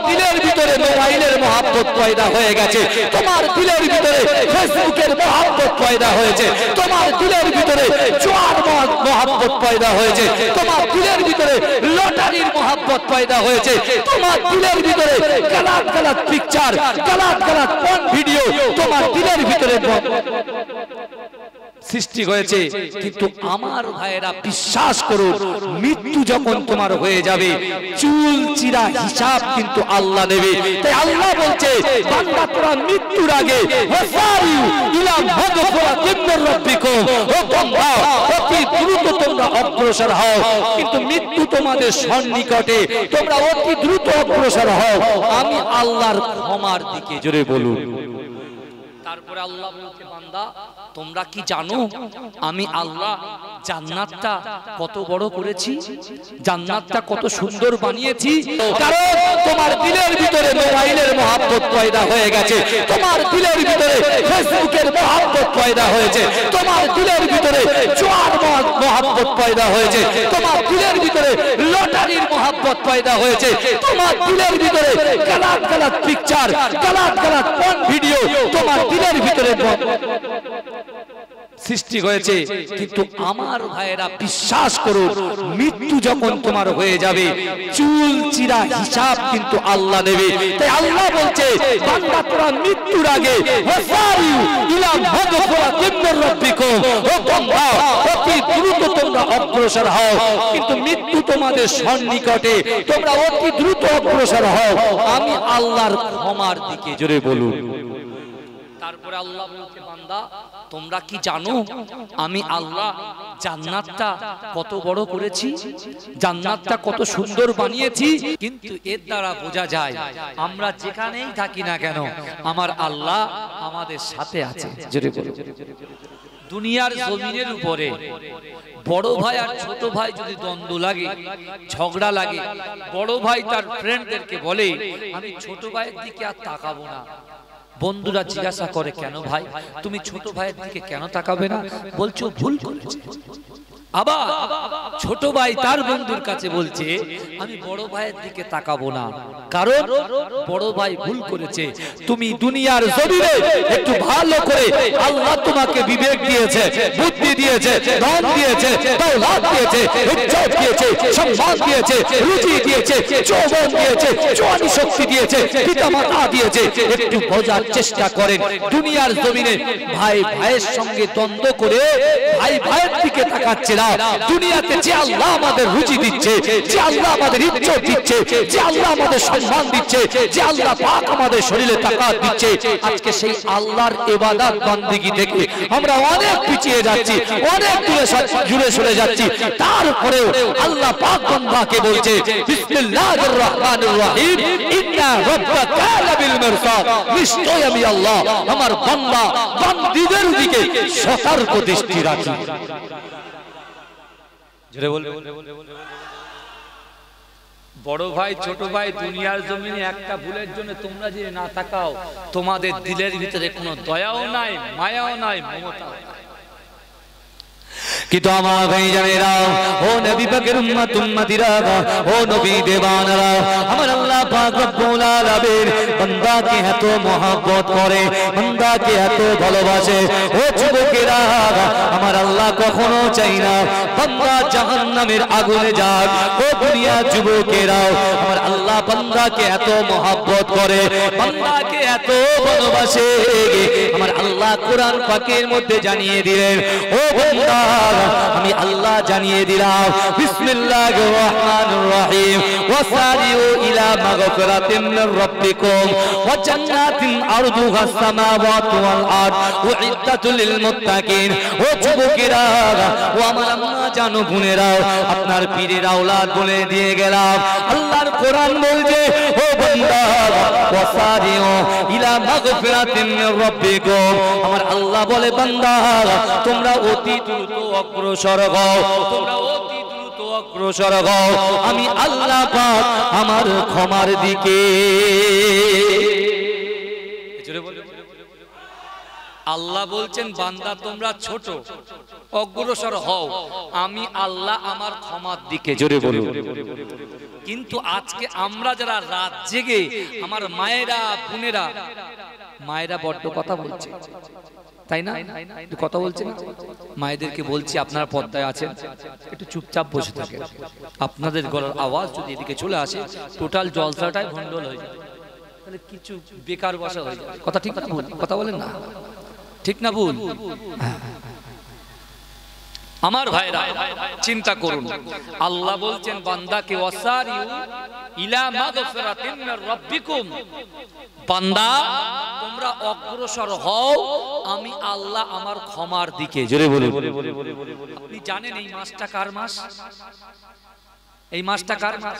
দিলের ভিতরে মোবাইলের মহব্বত পয়দা হয়ে গেছে, তোমার দিলের ভিতরে ফেসবুকের মহব্বত পয়দা হয়েছে, তোমার দিলের ভিতরে জোয়ার মহব্বত পয়দা হয়েছে, তোমার দিলের ভিতরে লটারির মহব্বত পয়দা হয়েছে, তোমার দিলের ভিতরে গলাত গলাত পিকচার, গলাত গলাত কোন ভিডিও তোমার দিলের ভিতরে সৃষ্টি হয়েছে। কিন্তু আমার ভাইয়েরা বিশ্বাস করুন, মৃত্যু যখন তোমার হয়ে যাবে, চুল চিরা হিসাব কিন্তু আল্লাহ নেবে। তাই আল্লাহ বলছে, বান্দা তোরা মৃত্যুর আগে ওয়াসারিউ ইলা মাগফিরাতিন মির রাব্বিকুম, ও বান্দা অতি দ্রুত তোমরা অগ্রসর হও। কিন্তু মৃত্যু তোমাদের সন্নিকটে, তোমরা অতি দ্রুত অগ্রসর হও আমি আল্লাহর ক্ষমার দিকে। জোরে বলুন। তারপরে আল্লাহ বলছে, বান্দা তোমরা কি জানো আমি আল্লাহ জান্নাতটা কত বড় করেছি, জান্নাতটা কত সুন্দর বানিয়েছি? কারণ তোমার দিলের ভিতরে মোবাইলের মহব্বত পয়দা হয়ে গেছে, তোমার দিলের ভিতরে ফেসবুকের মহব্বত পয়দা হয়েছে, তোমার দিলের ভিতরে জোয়ার মহব্বত পয়দা হয়েছে, তোমার দিলের ভিতরে লটারির মহব্বত পয়দা হয়েছে, তোমার দিলের ভিতরে গলাত গলাত পিকচার, গলাত গলাত কোন ভিডিও তোমার দিলের ভিতরে সৃষ্টি হয়েছে। কিন্তু আমার ভাইয়েরা বিশ্বাস করুন, মৃত্যু যখন তোমার হয়ে যাবে, চুল চিরা হিসাব কিন্তু আল্লাহ নেবে। তাই আল্লাহ বলছে, বান্দা তোরা মৃত্যুর আগে ওয়াসারিউ ইলা মাগফিরাতিন মির রাব্বিকুম, ও বান্দা অতি দ্রুত তোমরা অগ্রসর হও। কিন্তু মৃত্যু তোমাদের সন্নিকটে, তোমরা অতি দ্রুত অগ্রসর হও আমি আল্লাহর ক্ষমার দিকে। জোরে বলুন। তারপরে আল্লাহ বলছে, বান্দা তোমরা কি জানো আমি আল্লাহ জান্নাতটা কত বড় করেছি, জান্নাতটা কত সুন্দর বানিয়েছি? কিন্তু এর দ্বারা বোঝা যায় আমরা যেখানেই থাকি না কেন আমার আল্লাহ আমাদের সাথে আছে। জোরে বলুন। দুনিয়ার জমিনের উপরে বড় ভাই আর ছোট ভাই যদি দ্বন্দ্ব লাগে, ঝগড়া লাগে, বড় ভাই তার ফ্রেন্ডদেরকে বলে আমি ছোট ভাইয়ের দিকে আর তাকাবো না। বন্ধুরা জিজ্ঞাসা করে, কেন ভাই তুমি ছোট ভাইয়ের দিকে কেন তাকাবে না? বলছো ভুল করেছে। আবার ছোট ভাই তার বন্ধুর কাছে বলছে আমি বড় ভাইয়ের দিকে তাকাবো না, কারণ বড় ভাই ভুল করেছে। তুমি দুনিয়ার জমিনে একটু ভালো করে, আল্লাহ তোমাকে বিবেক দিয়েছে, বুদ্ধি দিয়েছে, ধন দিয়েছে, দৌলত দিয়েছে, ইজ্জত দিয়েছে, সম্মান দিয়েছে, রুচি দিয়েছে, যৌবন দিয়েছে, জওয়ানি শক্তি দিয়েছে, পিতামাতা দিয়েছে। একটু বোঝার চেষ্টা করেন, দুনিয়ার জমিনে ভাই ভাইয়ের সঙ্গে দ্বন্দ্ব করে ভাই ভাইয়ের দিকে তাকাচ্ছে না। দুনিয়াতে যে আল্লাহ আমাদের রুচি দিচ্ছে, যে আল্লাহ আমাদের ইজ্জত দিচ্ছে, যে আল্লাহ আমাদের সম্মান দিচ্ছে, যে আল্লাহ পাক আমাদের শরীরে তাকাত দিচ্ছে, আজকে সেই আল্লাহর ইবাদত বান্দিগি থেকে আমরা অনেক পিছিয়ে যাচ্ছি, অনেক দূরে সরে যাচ্ছি। তারপরেও আল্লাহ পাক বান্দাকে বলছে, বিসমিল্লাহির রহমানির রহিম, ইন্না রাব্বাকা লাবিল মিরসাদ, নিশ্চয় আমি আল্লাহ আমার বান্দা বান্দীদের দিকে সতর্ক দৃষ্টি রাখি। বড় ভাই ছোট ভাই দুনিয়ার জমিনে একটা ভুলের জন্য তোমরা যে না তাকাও, তোমাদের দিলের ভিতরে কোনো দয়াও নাই, মায়াও নাই, মমতাও নাই। কিন্তু আমার ভাই জানেরা, ও নবী পাকের উম্মত উম্মতিরা, ও নবী দেওয়ানরা, আমার আল্লাহ পাক রব্বুল আলামিন বান্দাকে এত মহব্বত করে, বান্দাকে এত ভালোবাসে। ও যুবকেরা, আমার আল্লাহ কখনো চাই না বান্দা জাহান্নামের আগুনে যাক। ও দুনিয়ার যুবকেরা, আমার আল্লাহ বান্দাকে এত মহব্বত করে, বান্দাকে এত ভালোবাসে। আমার আল্লাহ কোরআন পাকের মধ্যে জানিয়ে দিলেন, ও বান্দা আমি আল্লাহ জানিয়ে দিলাম, বিসমিল্লাহির রহমানির রহিম, ওয়াসারিউ ইলা মাগফিরাতিন মির রাব্বিকুম ওয়া জান্নাতিন আরদুহাস সামাওয়াতু ওয়াল আরদ উইদ্দাতুল লিল মুত্তাকিন। ও যুবকেরা, ও আমার আম্মা জানো বোনেরা, আপনার পীরের আওলাদ বলে দিয়ে গেলাম, আল্লাহর কোরআন বলছে, ও বান্দা ওয়াসারিউ ইলা মাগফিরাতিন মির রাব্বিকুম, আমার আল্লাহ বলে বান্দা তোমরা অতি দ্রুত অগ্রসর হও, তোমরা অতি দ্রুত অগ্রসর হও আমি আল্লাহ পাক আমার ক্ষমার দিকে। আল্লাহ বলছেন, বান্দা তোমরা ছোট, অগ্রসর হও আমি আল্লাহ আমার ক্ষমার দিকে। জোরে বলুন। কিন্তু আজকে আমরা যারা রাত জেগে আমার মায়েরা বোনেরা, মায়েরা বড্ড কথা বলছে, তাই না? কথা বলছে না? মায়েদেরকে বলছি আপনারা পর্দায় আছেন, একটু চুপচাপ বসে থাকেন। আপনাদের গলার আওয়াজ যদি এদিকে চলে আসে, টোটাল জলসাটাই ভণ্ডল হয়ে যাবে, তাহলে কিছু বেকার বসা হয়ে যাবে। কথা ঠিক না ভুল? কথা বলেন না, ঠিক না ভুল? আমার ভাইরা চিন্তা করুন, আল্লাহ বলছেন বান্দাকে ওয়াসারিউ ইলা মাগফিরাতিন মির রাব্বিকুম, বান্দা তোমরা অগ্রসর হও আমি আল্লাহ আমার ক্ষমার দিকে। জোরে বলুন। আপনি জানেন এই মাসটা কার মাস? এই মাসটা কার মাস?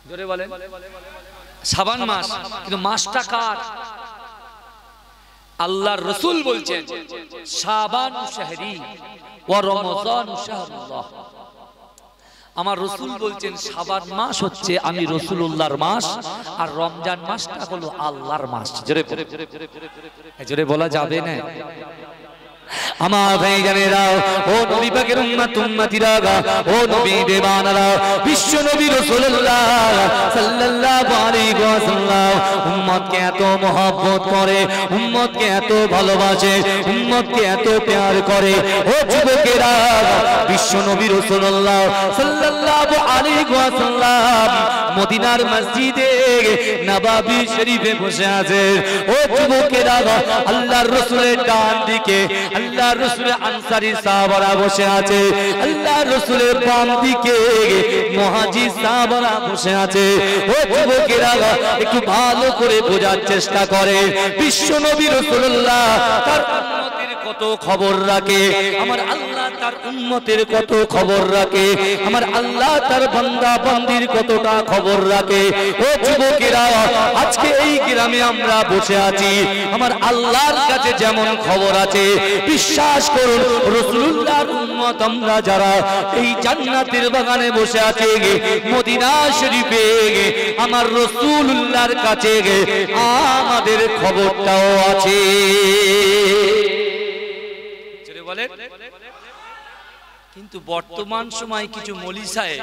জোরে বলেন। শাবান মাস, কিন্তু মাসটা কার? আল্লাহর রাসূল বলছেন শাবানু শাহরি ওয়া রমাযানু শাহরুল্লাহ। আমার রাসূল বলছেন শাবান মাস হচ্ছে আমি রাসূলুল্লাহর মাস, আর রমজান মাসটা হলো আল্লাহর মাস। জোরে বলা যাবে না? আমার ভাইজানেরা, ও নবী পাকের উম্মত উম্মতিরা, ও নবী দেবানারা, বিশ্ব নবী রাসূলুল্লাহ সাল্লাল্লাহু আলাইহি ওয়াসাল্লাম উম্মতকে এত মহব্বত করে, উম্মতকে এত ভালোবাসে, উম্মতকে এত প্যার করে। ও যুবকেরা, বিশ্ব নবী রাসূলুল্লাহ সাল্লাল্লাহু আলাইহি ওয়াসাল্লাম মদিনার মসজিদে নববী শরীফে বসে আছে। ও যুবকেরা, আল্লাহর রাসূলের ডান দিকে আল্লাহর রাসূলের আনসারী সাহাবারা বসে আছে, আল্লাহর রাসূলের বাম দিকে মুহাজির সাহাবারা বসে আছে। ও যুবকেরা, একটু ভালো করে বোঝার চেষ্টা করে, বিশ্ব নবী রাসূলুল্লাহ তার উম্মতের কত খবর রাখে, আমার আল্লাহ তার উম্মতের কত খবর রাখে, আমার আল্লাহ তার বান্দা বান্দির কতটা খবর রাখে। ও যুবকেরা, আজকে এই গ্রামে আমরা বসে আছি, আমার আল্লাহর কাছে যেমন খবর আছে, বিশ্বাস করুন রাসূলুল্লাহর উম্মত আমরা যারা এই জান্নাতের বাগানে বসে আছি, মদিনা শরীফে আমার রাসূলুল্লাহর কাছে আমাদের খবরটাও আছে। জোরে বলেন। কিন্তু বর্তমান সময় কিছু মৌলভী সাহেব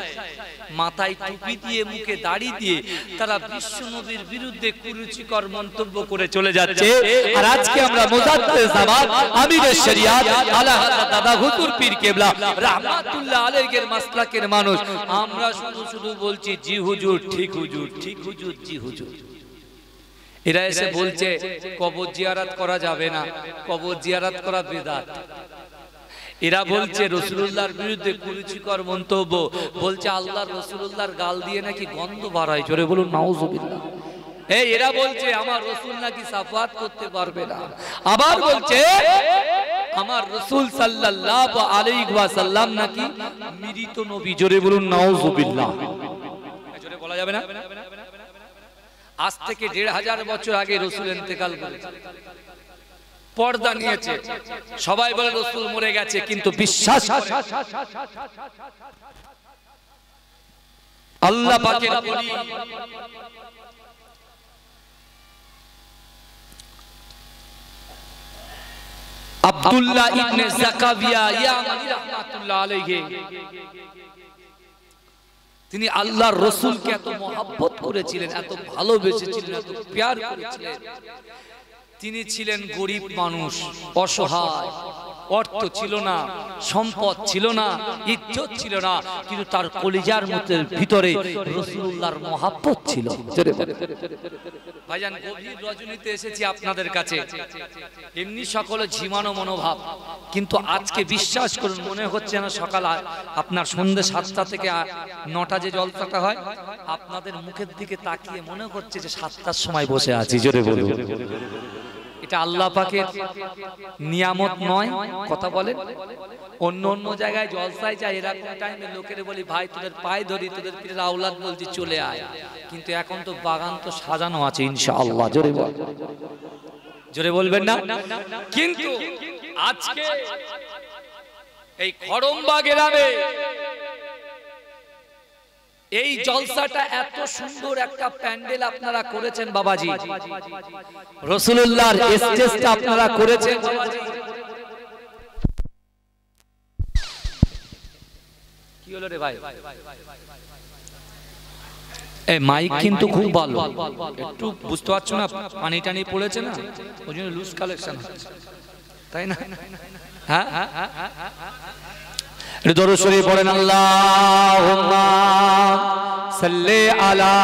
মাথায় টুপি দিয়ে মুখে দাড়ি দিয়ে তারা বিশ্ব নবীর বিরুদ্ধে কুরুচিকর মন্তব্য করে চলে যাচ্ছে। আর আজকে আমরা মুজাদ্দিদ জামাত আমিরে শরিয়াত আলা হযরত দাদা হুজুর পীর কেবলা রাহমাতুল্লাহ আলাইহির মাসলাকের মানুষ, আমরা শুধু বলছি জি হুজুর, ঠিক হুজুর, ঠিক হুজুর, জি হুজুর। এরা এসে বলছে কবর জিয়ারত করা যাবে না, কবর জিয়ারত করা বিদআত। এরা বলছে রাসূলুল্লাহর বিরুদ্ধে কুরুচিকর মন্তব্য, বলছে আল্লাহর রাসূলুল্লাহর গাল দিয়ে নাকি গন্ধ বার হয়। জোরে বলুন নাউজুবিল্লাহ। এই এরা বলছে আমার রাসূল নাকি সাফাত করতে পারবে না, আবার বলছে আমার রাসূল সাল্লাল্লাহু আলাইহি ওয়াসাল্লাম নাকি মৃত নবী। জোরে বলুন নাউজুবিল্লাহ। জোরে বলা যাবে না? আজ থেকে ১৫০০ বছর আগে রাসূল ইন্তেকাল করেছে, পর্দা নিয়েছে, সবাই বলে রাসূল মরে গেছে, কিন্তু বিশ্বাস করে আল্লাহ পাকের ওলি আব্দুল্লাহ ইবনে যাকারিয়া ইয়ামানি রাহমাতুল্লাহ আলাইহি, তিনি আল্লাহর রাসূলকে এত মহব্বত করেছিলেন, এত ভালোবেসেছিলেন, এত প্যার করেছিলেন। তিনি ছিলেন গরিব মানুষ, অসহায়, অর্থ ছিল না, সম্পদ ছিল না, ইজ্জত ছিল না, কিন্তু তার কলিজার ভিতরে রাসূলুল্লাহর মহব্বত ছিল। ভাইজান, গভীর রজনীতে এসেছি আপনাদের কাছে, এমনি সকলে ঝিমানো মনোভাব, কিন্তু আজকে বিশ্বাস করুন মনে হচ্ছে না সকাল আপনার সন্ধ্যে 7টা থেকে 9টা যে জলসাটা হয়, আপনাদের মুখের দিকে তাকিয়ে মনে হচ্ছে যে 7টার সময় বসে আছি। জোরে বলুন। এটা আল্লাহ পাকের নিয়ামত নয়? কথা বলেন। অন্য অন্য জায়গায় জলসায় যায়, এরকম টাইমে লোকের বলি ভাই তোদের পায়ে ধরি, তোদের পীরের আওলাদ বলছি চলে আয়, কিন্তু এখন তো বাগান তো সাজানো আছে ইনশাআল্লাহ। জোরে বল, জোরে বলবেন না? কিন্তু আজকে এই খড়ম্বা গ্রামে এই জলসাটা এত সুন্দর একটা প্যান্ডেল আপনারা করেছেন বাবাজি, রাসূলুল্লাহর স্টেজটা আপনারা করেছেন বাবাজি। কি হলো রে ভাই? এই মাইক কিন্তু খুব ভালো, একটু বুঝতে পারছো না, পানি টানি পড়েছে না, ওই জন্য লুজ কালেকশন হচ্ছে, তাই না? হ্যাঁ, দরুদ শরীফ পড়েন, আল্লাহুম্মা সাল্লি আলা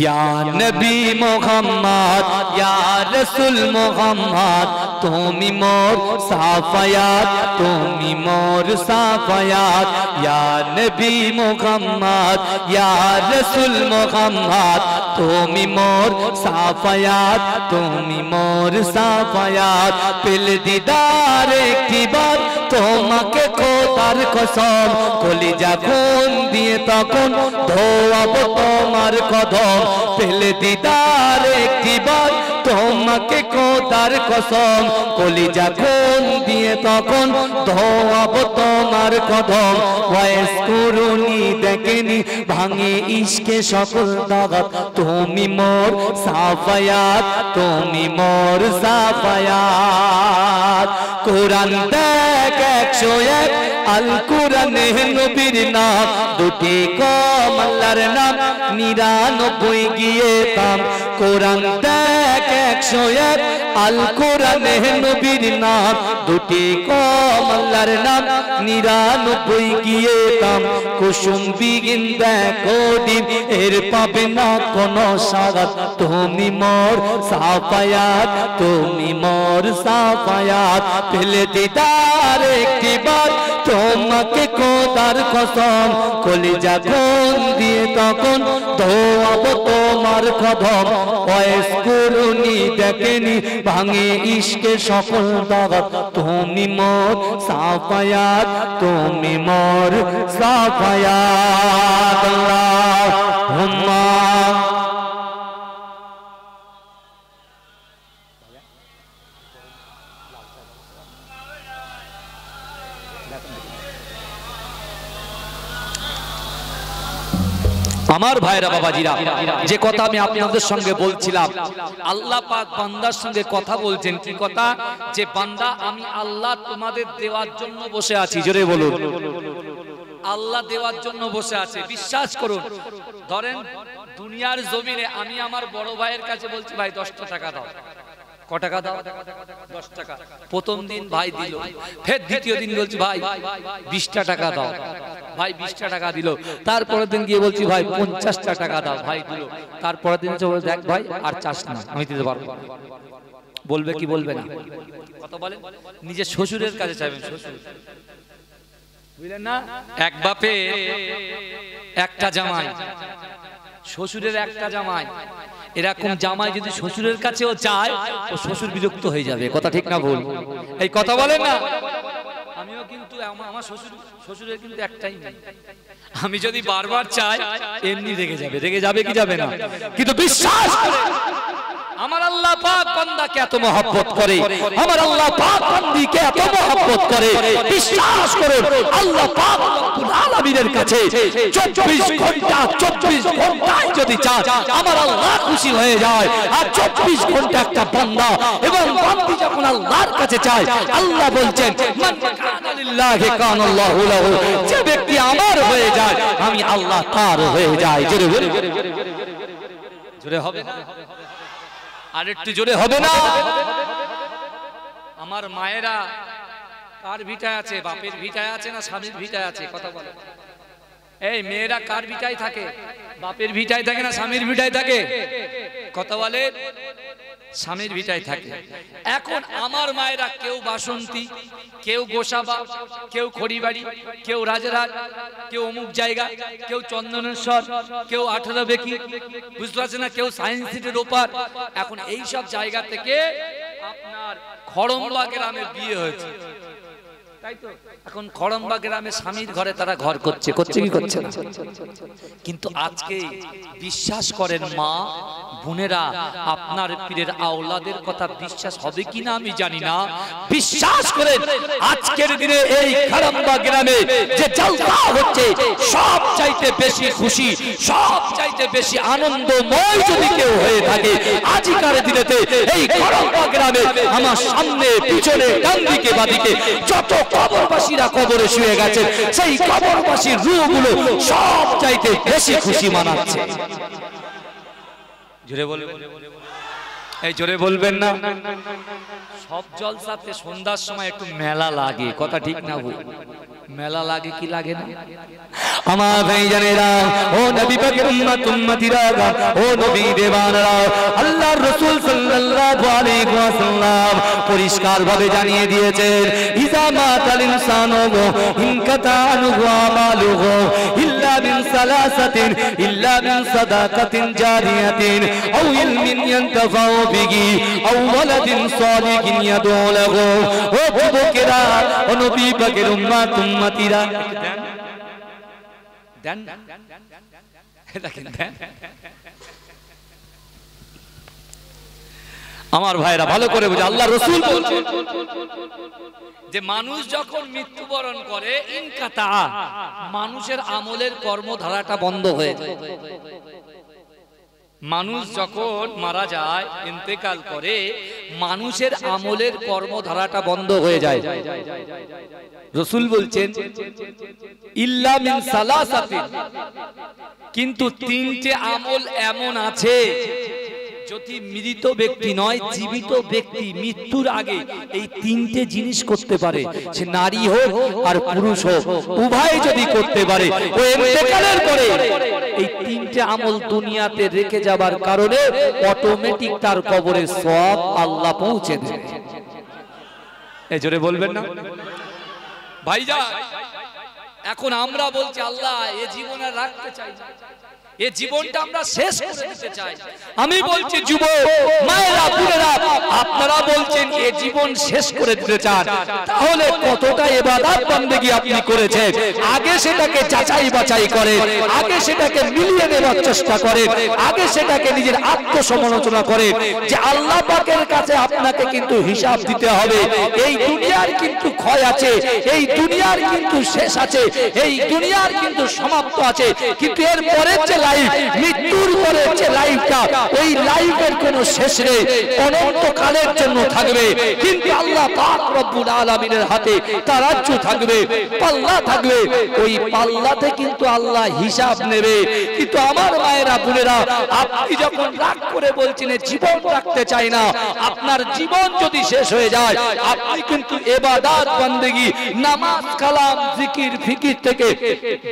या नबी मोहम्मद या रसूल मोहम्मद तुमी मोर साफायात तुमी मोर साफायात या नबी मोहम्मद या रसूल मोहम्मद तुमी मोर साफायात तुमी मोर साफायात पिल दीदार की बात তোমাকে খোদার কসম কলিজা খুন দিয়ে তখন ধোয়াব তোমার কদম পেলে দিদার একটিবার তোমাকে খোদার কসম কলিজা খুন দিয়ে তখন ধোয়াব তোমার কদম ওয়াইস করুনি দেখেনি ভাঙে ইশকে সকল দাগাত তুমি মোর সাফায়াত তুমি মোর সাফায়াত কোরআন দেখ 101 আল কোরআনে নবীর নাম দুটি কম আল্লাহর নাম 99 গিয়ে তাম কোরআন দেখ 101 আল কোরআনে নবীর নাম দুটি কম আল্লাহর নাম 99 গিয়ে তাম কুসুম বিগিন দেখো ডিম এর পাবে না কোনো সাগাত তুমি মোর সাফায়াত তুমি মোর সাফায়াত পেলে দিদার একটিবার তোমাকে খোদার কসম কলিজা খুন দিয়ে তখন ধোয়াব তোমার কদম ওয়াইস করুনি দেখেনি ভাঙে ইশকে সকল দাগাত তুমি মোর সাফায়াত তুমি মোর সাফায়াত আল্লাহুম্মা আমার ভাইরা বাবাজিরা যে কথা আমি আপনাদের সঙ্গে বলছিলাম আল্লাহ পাক বান্দার সঙ্গে কথা বলছেন কি কথা যে বান্দা আমি আল্লাহ তোমাদের দেওয়ার জন্য বসে আছি জোরে বলুন আল্লাহ দেওয়ার জন্য বসে আছে বিশ্বাস করুন ধরেন দুনিয়ার জমিনে আমি আমার বড় ভাইয়ের কাছে বলছি ভাই 10টা টাকা দাও ক টাকা দাও 10 টাকা প্রথম দিন ভাই দিল ফের দ্বিতীয় দিন বলছি ভাই 20টা টাকা দাও ভাই 20টা টাকা দিল তারপরের দিন গিয়ে বলছি ভাই 50টা টাকা দাও ভাই দিল তারপরের দিন বলে দেখ ভাই আর চাস না আমি দিতে পারবো বলবে কি বলবে না কত বলে নিজের শ্বশুরের কাছে চাইবেন শ্বশুর বুঝলেন না এক বাপে একটা জামাই শ্বশুরের একটা জামাই এরকম জামাই যদি শ্বশুরের কাছেও চায় তো শ্বশুর বিরক্ত হয়ে যাবে কথা ঠিক না ভুল এই কথা বলেন না আমিও কিন্তু আমার শ্বশুরের কিন্তু একটাই নেই আমি যদি বারবার চাই এমনি রেগে যাবে কি যাবে না কিন্তু বিশ্বাস করে আমার আল্লাহ পাক বান্দাকে এত মহব্বত করে আমার আল্লাহ পাক বান্দিকে এত মহব্বত করে বিশ্বাস করুন আল্লাহ পাক রব্বুল আলামিনের কাছে 24 ঘন্টায় যদি চায় আমার আল্লাহ খুশি হয়ে যায় আর 24 ঘন্টা একটা বান্দা এবং বান্দি যখন আল্লাহর কাছে চায় আল্লাহ বলছেন মান কানা লিল্লাহি কানা আল্লাহু লাহু যে ব্যক্তি আমার হয়ে যায় আমি আল্লাহ তার হয়ে যাই জোরে হবে না আর একটু জোরে হবে না আমার মায়েরা কার ভিটায় আছে বাপের ভিটায় আছে না স্বামীর ভিটায় আছে কথা বলো এই মেয়েরা কার ভিটায় থাকে বাপের ভিটায় থাকে না স্বামীর ভিটায় থাকে কথা বলে স্বামীর ভিটায় থাকে এখন আমার মায়েরা কেউ বাসন্তী কেউ গোসাবা কেউ খড়িবাড়ি কেউ রাজরাজ কেউ অমুক জায়গা কেউ চন্দনেশ্বর কেউ 18 বেকি বুঝতে পারছেন না কেউ সায়েন্স সিটির ওপার এখন এই সব জায়গা থেকে আপনার খড়মবা গ্রামে বিয়ে হয়েছে তাই তো এখন খড়মবা গ্রামে স্বামীর ঘরে তারা ঘর করছে কি করছে না কিন্তু আজকে বিশ্বাস করেন মা বোনেরা আপনার পীরের আওলাদের কথা বিশ্বাস হবে কিনা আমি জানি না বিশ্বাস করেন আজকের দিনে এই খড়মবা গ্রামে যে জলসা হচ্ছে সব চাইতে বেশি খুশি, সব চাইতে বেশি আনন্দময় যদি কেউ হয়ে থাকে আজিকার দিনেতে এই করম্পা গ্রামে আমার সামনে পিছনে ডান দিকে বাদিকে যত কবরবাসীরা কবরে শুয়ে গেছে সেই কবরবাসীর রূহগুলো সব চাইতে বেশি খুশি মানাচ্ছে। জোরে বলবেন, এই জোরে বলবেন না। সব জলসাতে সন্ধ্যার সময় একটু মেলা লাগে, কথা ঠিক না ভুল? মেলা লাগে কি লাগে না? আমার ভাইজানেরা, ও নবী পাকের উম্মত উম্মতিরা, ও নবী দেওয়ানরা, আল্লাহর রাসূল সাল্লাল্লাহু আলাইহি ওয়াসাল্লাম পরিষ্কার ভাবে জানিয়ে দিয়েছেন, ইজা মাতাল ইনসানু ইনকাতা আনহু আমালুহু ইল্লা মিন সালাসাতিন ইল্লা মিন সাদাকাতিন জারিয়াতিন আও ইলমিন ইয়ানতাফাউ বিহি আও ওয়ালাদিন সালিহিন ইয়াদউ লাহু। ও যুবকেরা, ও নবী পাকের উম্মত উম্মতিরা, দেন দেখেন দেন। আমার ভাইরা ভালো করে বুঝে, আল্লাহ রাসূল বলছেন যে মানুষ যখন মৃত্যুবরণ করে ইনকাতা, মানুষের আমলের কর্মধারাটা বন্ধ হয়ে যায়। মানুষ যখন মারা যায়, ইন্তেকাল করে, মানুষের আমলের কর্মধারাটা বন্ধ হয়ে যায়। রাসূল বলছেন ইল্লা মিন সালাসাতিন, কিন্তু তিনটে আমল এমন আছে যদি মৃত ব্যক্তি নয়, জীবিত ব্যক্তি মৃত্যুর আগে এই তিনটে জিনিস করতে পারে, সে নারী হোক আর পুরুষ হোক, উভয় যদি করতে পারে, ও ইন্তেকালের পরে এই তিনটে আমল দুনিয়াতে রেখে যাবার কারণে অটোমেটিক তার কবরে সওয়াব আল্লাহ পৌঁছে দেয়। এই জোরে বলবেন না ভাইজান? এখন আমরা বলছি আল্লাহ এ জীবন আর রাখতে চাই না, এই জীবনটা আমরা শেষ করে দিতে চাই। আমি বলছি যুবক মায়েরা বোনেরা, আপনারা বলছেন এই জীবন শেষ করে দিতে চান, তাহলে কতটা ইবাদত বندگی আপনি করেছেন আগে সেটাকে যাচাই বাছাই করেন, আগে সেটাকে মিলিয়ে নেওয়ার চেষ্টা করেন, আগে সেটাকে নিজের আত্মসমালোচনা করেন যে আল্লাহ পাকের কাছে আপনাকে কিন্তু হিসাব দিতে হবে। এই দুনিয়ার কিন্তু ক্ষয় আছে, এই দুনিয়ার কিন্তু শেষ আছে, এই দুনিয়ার কিন্তু সমাপ্ত আছে, কিন্তু এর পরের যে মৃত্যুর পরে যে লাইফটা, ওই লাইফের কোনো শেষ নেই, অনন্তকালের জন্য থাকবে। কিন্তু আল্লাহ পাক রব্বুল আলামিনের হাতে তারাজ্জু থাকবে, পাল্লা থাকবে, ওই পাল্লাতে কিন্তু আল্লাহ হিসাব নেবে। কিন্তু আমার মায়েরা বোনেরা, আপনি যখন রাগ করে বলছেন জীবন রাখতে চাই না, আপনার জীবন যদি শেষ হয়ে যায় আপনি কিন্তু ইবাদত বندگی নামাজ কালাম জিকির ফিকির থেকে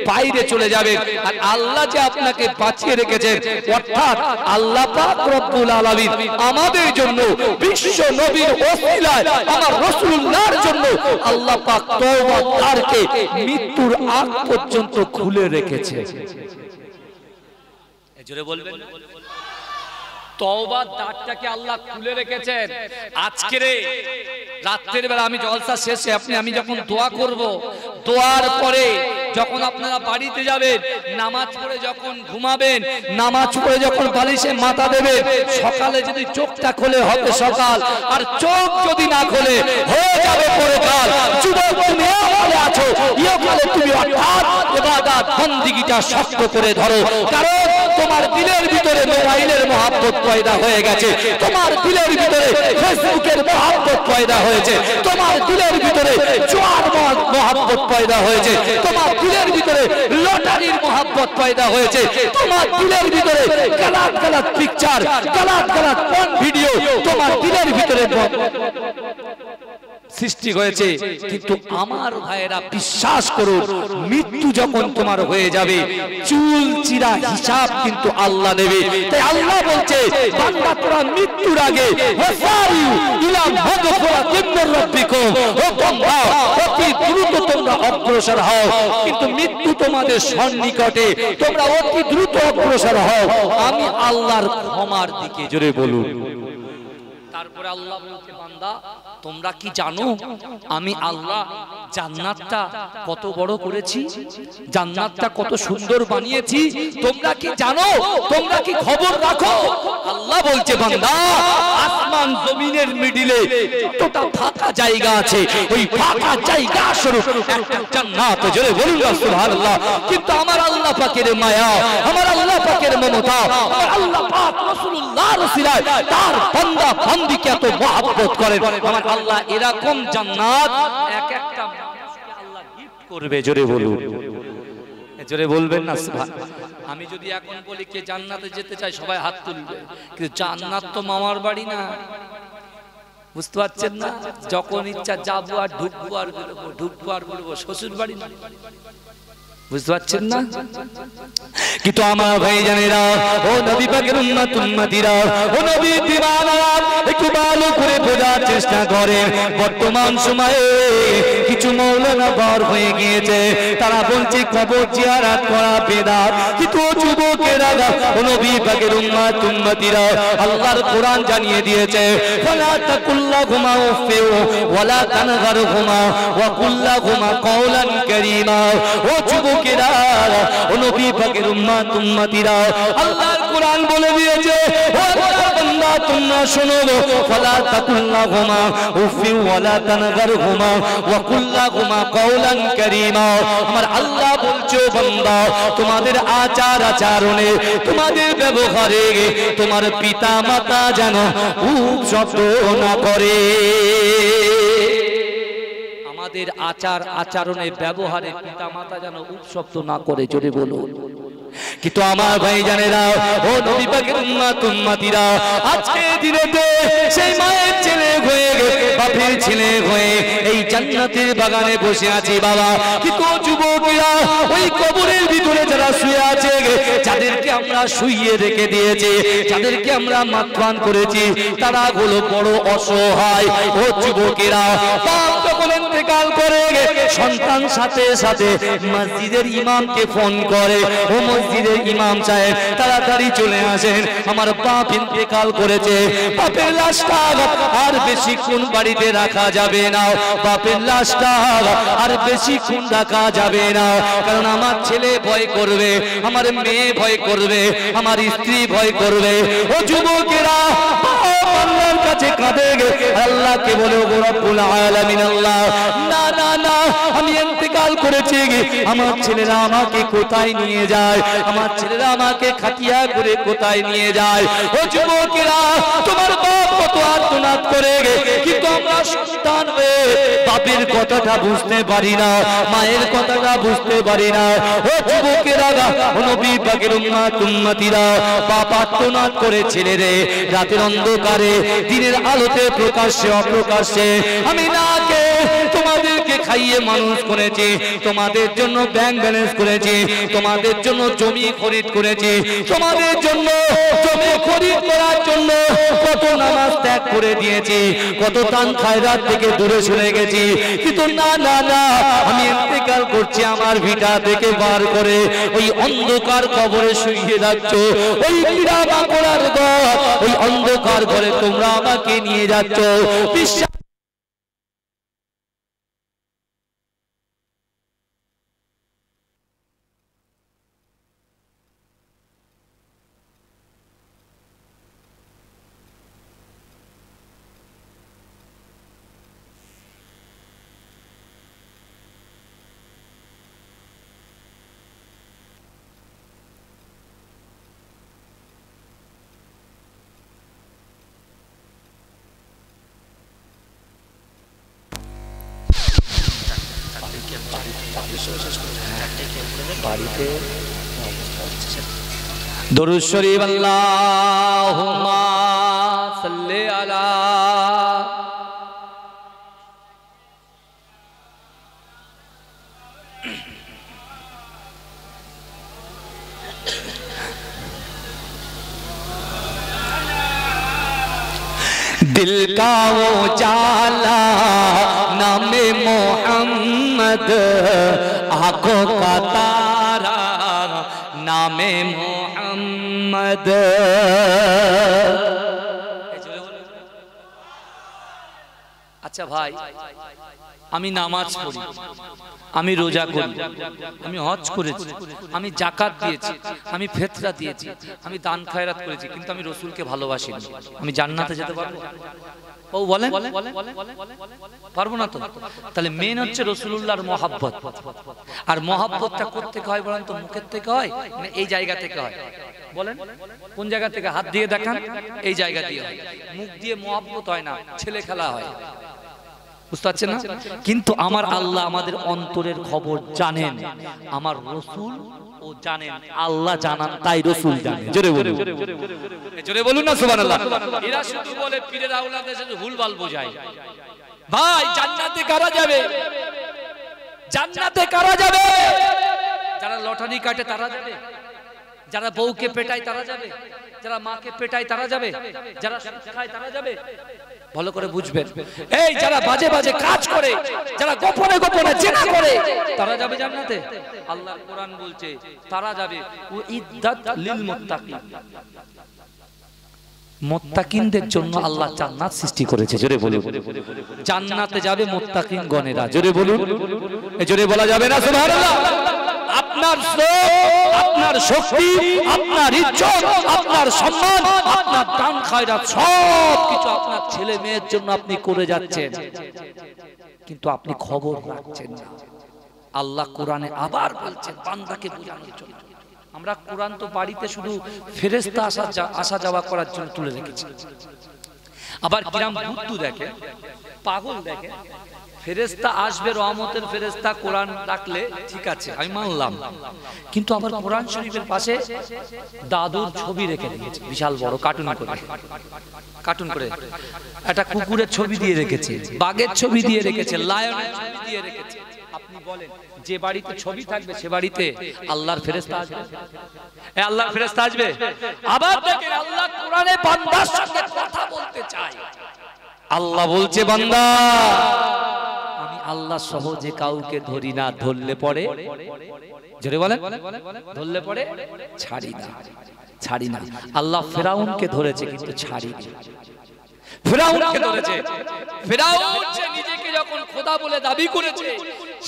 বাইরে চলে যাবেন। আর আল্লাহ যে আপনাকে বাঁচিয়ে রেখেছেন, অর্থাৎ আল্লাহ পাক রব্বুল আলামিন আমাদের জন্য বিশ্ব নবীর ওসিলায় আমার রাসূলুল্লাহর জন্য আল্লাহ পাক তওবার দ্বারকে মৃত্যুর আগ পর্যন্ত খুলে রেখেছে। জোরে বলবেন, তওবার দ্বারটাকে আল্লাহ খুলে রেখেছেন। আজকে রাতের বেলা আমি জলসা শেষে আমি যখন দোয়া করব, দোয়ার পরে যখন আপনারা বাড়িতে যাবেন, নামাজ পড়ে যখন ঘুমাবেন, নামাজ পড়ে যখন বালিশে মাথা দেবেন, সকালে যদি চোখটা খোলে হবে সকাল, আর চোখ যদি না খোলে হয়ে যাবে পরকাল। যুবক তুমি ইহকালে আছো, ইহকালে তুমি অর্থাৎ ইবাদত বندگیটা শক্ত করে ধরো, কারণ তোমার দিলের ভিতরে মোবাইলের মহব্বত পয়দা হয়ে গেছে, তোমার দিলের ভিতরে ফেসবুকের মহব্বত পয়দা হয়েছে, তোমার দিলের ভিতরে জুয়ার মহব্বত পয়দা হয়েছে, তোমার দিলের ভিতরে লটারির মহব্বত পয়দা হয়েছে, তোমার দিলের ভিতরে গলত গলত পিকচার, গলত গলত পর্ন ভিডিও তোমার দিলের ভিতরে সৃষ্টি হয়েছে। কিন্তু আমার ভাইয়েরা বিশ্বাস করুন, মৃত্যু যখন তোমার হয়ে যাবে চুল চিরা হিসাব কিন্তু আল্লাহ নেবে। তাই আল্লাহ বলছে বান্দা তোরা মৃত্যুর আগে ওয়াসারিউ ইলা মাগফিরাতিন মির রাব্বিকুম, ও বান্দা অতি দ্রুত তোমরা অগ্রসর হও। কিন্তু মৃত্যু তোমাদের সন্নিকটে, তোমরা অতি দ্রুত অগ্রসর হও আমি আল্লাহর ক্ষমার দিকে। জোরে বলুন। তারপরে আল্লাহ বলছে বান্দা তোমরা কি জানো আমি আল্লাহ জান্নাতটা কত বড় করেছি, জান্নাতটা কত সুন্দর বানিয়েছি, তোমরা কি জানো? তোমরা কি খবর রাখো? আল্লাহ বলছে বান্দা, আসমান জমিনের মিডিলে যতটা ফাঁকা জায়গা আছে, ওই ফাঁকা জায়গা স্বরূপ একটা জান্নাত। জোরে বলুন না সুবহানাল্লাহ। কিন্তু আমার আল্লাহ পাকের মায়া, আমার আল্লাহ পাকের মমতা, আমার আল্লাহ পাক রাসূলুল্লাহ রাসূলায় তার বান্দা বান্দিকে এত মহব্বত করেন। আমার আল্লাহ এরকম জান্নাত এক একটা মানুষকে আল্লাহ গিফট করবে। জোরে বলুন, জোরে বলবেন না সুবহানাল্লাহ। আমি যদি এখন বলি কে জান্নাতে যেতে চায়, সবাই হাত তুলবে, কিন্তু জান্নাত তো মামার বাড়ি না, বুঝতে পারছেন না? যখন ইচ্ছা যাবো আর ঢুকবো আর বেরোবো, ঢুকবো আর বেরোবো, শ্বশুর বাড়ি না, বুঝতে পারছেন না? কিন্তু আমার ভাই জানেরা, ও নবী পাকের উম্মত উম্মতিরা, ও নবী দিওয়ানারা, একটু ভালো করে বোঝার চেষ্টা করেন। বর্তমান সময়ে কিছু মাওলানা বার হয়ে গিয়েছে, তারা বলছে কবর জিয়ারত করা বেদাত। কিন্তু যুবকেরা, ও নবী পাকের উম্মত উম্মতিরা, আল্লাহর কোরআন জানিয়ে দিয়েছে, ওয়ালা তাকুল্লাহুমা উফিউ ওয়ালা তানহারহুমা ওয়া কুল্লাহুমা কওলান কারীমা। ও যুবকেরা, ও নবী পাকের উম্মত উম্মতিরা, আল্লাহর কোরআন বলে দিয়েছে, ও আল্লাহর বান্দা তোমরা শোনো, ওয়ালা তাকুল্লাহুমা উফিউ ওয়ালা তানহারহুমা ওয়া কুল্লাহুমা কওলান কারীমা। আমার আল্লাহ বলছো বান্দা, তোমাদের আচার আচরণে, তোমাদের ব্যবহারে তোমার পিতা মাতা যেন উপশব্দ না করে। আমাদের আচার আচরণে ব্যবহারে পিতা মাতা যেন উপশব্দ না করে। জোরে বলুন। কিন্তু আমার ভাই জানেরা, ও নবী পাকের উম্মত উম্মতিরা, আজকে দিনেতে সেই মায়ের ছেলে হয়ে, বাপের ছেলে হয়ে এই জান্নাতের বাগানে বসে আছি বাবা। কিন্তু যুবকেরা, ওই কবরের ভিতরে যারা শুয়ে আছে, যাদেরকে আমরা শুইয়ে রেখে দিয়েছি, যাদেরকে আমরা মাতবান করেছি, তারা হলো বড় অসহায়। ও যুবকেরা, বাপ যখন ইন্তেকাল করে, সন্তান সাথে সাথে মসজিদের ইমামকে ফোন করে, ও মসজিদের ইমাম সাহেব তাড়াতাড়ি চলে আসেন, আমার বাপ ইন্তেকাল করেছে, বাপের লাশটা আর বেশিক্ষণ বাড়িতে রাখা যাবে না, বাপের লাশটা আর বেশিক্ষণ রাখা যাবে না, কারণ আমার ছেলে ভয় করবে, আমার মেয়ে ভয় করবে, আমার স্ত্রী ভয় করবে। ও যুবকেরা, আল্লাহর কাছে কাঁদে, আল্লাহকে বলে, ও রব্বুল আলামিন আল্লাহ, না না না, আমি ইন্তেকাল করেছি, আমার ছেলেরা আমাকে কোথায় নিয়ে যায়, আমার ছেলেরা আমাকে খাটিয়া করে কোথায় নিয়ে যায়। ও যুবকেরা, তোমার বাপ কত আর্তনাদ করে, কিন্তু আমরা সন্তান হয়ে বাপের কথাটা বুঝতে পারি না, মায়ের কথাটা বুঝতে পারি না। ও যুবকেরা, ও নবী পাকের উম্মত উম্মতিরা, বাপ আর্তনাদ করে ছেলেরে রাতের অন্ধকারে দিনের আলোতে প্রকাশ্যে অপ্রকাশ্যে আমি নাকে তোমাদেরকে খাইয়ে মানুষ করেছি, তোমাদের জন্য ব্যাংক ব্যালেন্স করেছি, তোমাদের জন্য জমি খরিদ করেছি, তোমাদের জন্য জমি খরিদ করার জন্য কত নামাজ ত্যাগ করে দিয়েছি, কত দান খায়রাত থেকে দূরে সরে গেছি। কিন্তু না না না, আমি ইন্তেকাল করছি, আমার ভিটা থেকে বার করে ওই অন্ধকার কবরে শুইয়ে যাচ্ছ, ওই পীড়া বাঁকুড়ার ঘর, ওই অন্ধকার ঘরে তোমরা আমাকে নিয়ে যাচ্ছ। বিশ্বাস দরুদ শরীফ আল্লাহুম্মা সাল্লি আলা दिल का वो जाला नामे मोहम्मद, आंखों का तारा नामे मोहम्मद। আচ্ছা ভাই, আমি নামাজ পড়ি, আমি রোজা করি, আমি হজ করেছি, আমি যাকাত দিয়েছি, আমি ফিতরা দিয়েছি, আমি দান খয়রাত করেছি, কিন্তু আমি রাসূলকে ভালোবাসি না, আমি জান্নাতে যেতে পারবো? ও বলেন, পারবো না তো। তাহলে মেন হচ্ছে রাসূলুল্লাহর মহব্বত। আর মহব্বতটা কোথা থেকে হয় বলেন তো? মুখের থেকে হয় না এই জায়গা থেকে হয়? বলেন কোন জায়গা থেকে? হাত দিয়ে দেখান। এই জায়গা দিয়ে হয়। মুখ দিয়ে মহব্বত হয় না, ছেলে খেলা হয়। বুঝতে পারছেন না? কিন্তু আমার আল্লাহ আমাদের অন্তরের খবর জানেন, আমার রাসূল ও জানেন, আল্লাহ জানান, তাই রাসূল জানেন। জোরে বলুন, জোরে বলুন না সুবহানাল্লাহ। এরা শুধু বলে পীরের আওলাদে শুধু ভুলভাল বোঝায়। ভাই জান্নাতে কারা যাবে? জান্নাতে কারা যাবে? যারা লটারি কাটে তারা যাবে, যারা বউকে পেটায় তারা যাবে, যারা মাকে পেটায় তারা যাবে, যারা সুদ খায় তারা যাবে। ভালো করে বুঝবেন, এই যারা বাজে বাজে কাজ করে, যারা গোপনে গোপনে জিনা করে, তারা যাবে জান্নাতে। আল্লাহর কোরআন বলছে তারা যাবে। উইদ্দাত লিল মুত্তাকিন, মুত্তাকিনদের জন্য আল্লাহ জান্নাত সৃষ্টি করেছে। জোরে বলুন, জান্নাতে যাবে মুত্তাকিন গণেরা। জোরে বলুন, জোরে বলা যাবে না সুবহানাল্লাহ। আপনার শ্রম, আপনার শক্তি, আপনার ইজ্জত, আপনার সম্মান, আপনার দান খয়রাত সব কিছু আপনার ছেলে মেয়ের জন্য আপনি করে যাচ্ছেন, কিন্তু আপনি খবর রাখছেন না। আল্লাহ কোরআনে আবার বলছেন বান্দাকে বোঝানোর জন্য। আমরা কোরআন তো বাড়িতে শুধু ফেরেশতা আসা যাওয়া করার জন্য তুলে রেখেছি। আবার কিরাম বুদ্ধু দেখে, পাগল দেখে, ফেরেশতা আসবে, রহমতের ফেরেশতা, কোরআন রাখলে ঠিক আছে আমি মানলাম, কিন্তু আবার কোরআন শরীফের পাশে দাদুর ছবি রেখে দিয়েছে, বিশাল বড় কার্টুন করে একটা কুকুরের ছবি দিয়ে রেখেছে, বাঘের ছবি দিয়ে রেখেছে, লায়নের ছবি দিয়ে রেখেছে। আপনি বলেন যে বাড়িতে ছবি থাকবে সে বাড়িতে আল্লাহর ফেরেশতা আসবে? আল্লাহর ফেরেশতা আসবে? আবার দেখেন আল্লাহ কোরআনে বান্দার সঙ্গে কথা বলতে চায়। আল্লাহ বলছে বান্দা আমি আল্লাহ সহজে কাউকে ধরি না, ধরলে পরে, জোরে বলেন, ধরলে পরে ছাড়ি না। আল্লাহ ফেরাউনকে ধরেছে কিন্তু ছাড়িনি। ফেরাউনকে ধরেছে। ফেরাউন সে নিজেকে যখন খোদা বলে দাবি করেছে,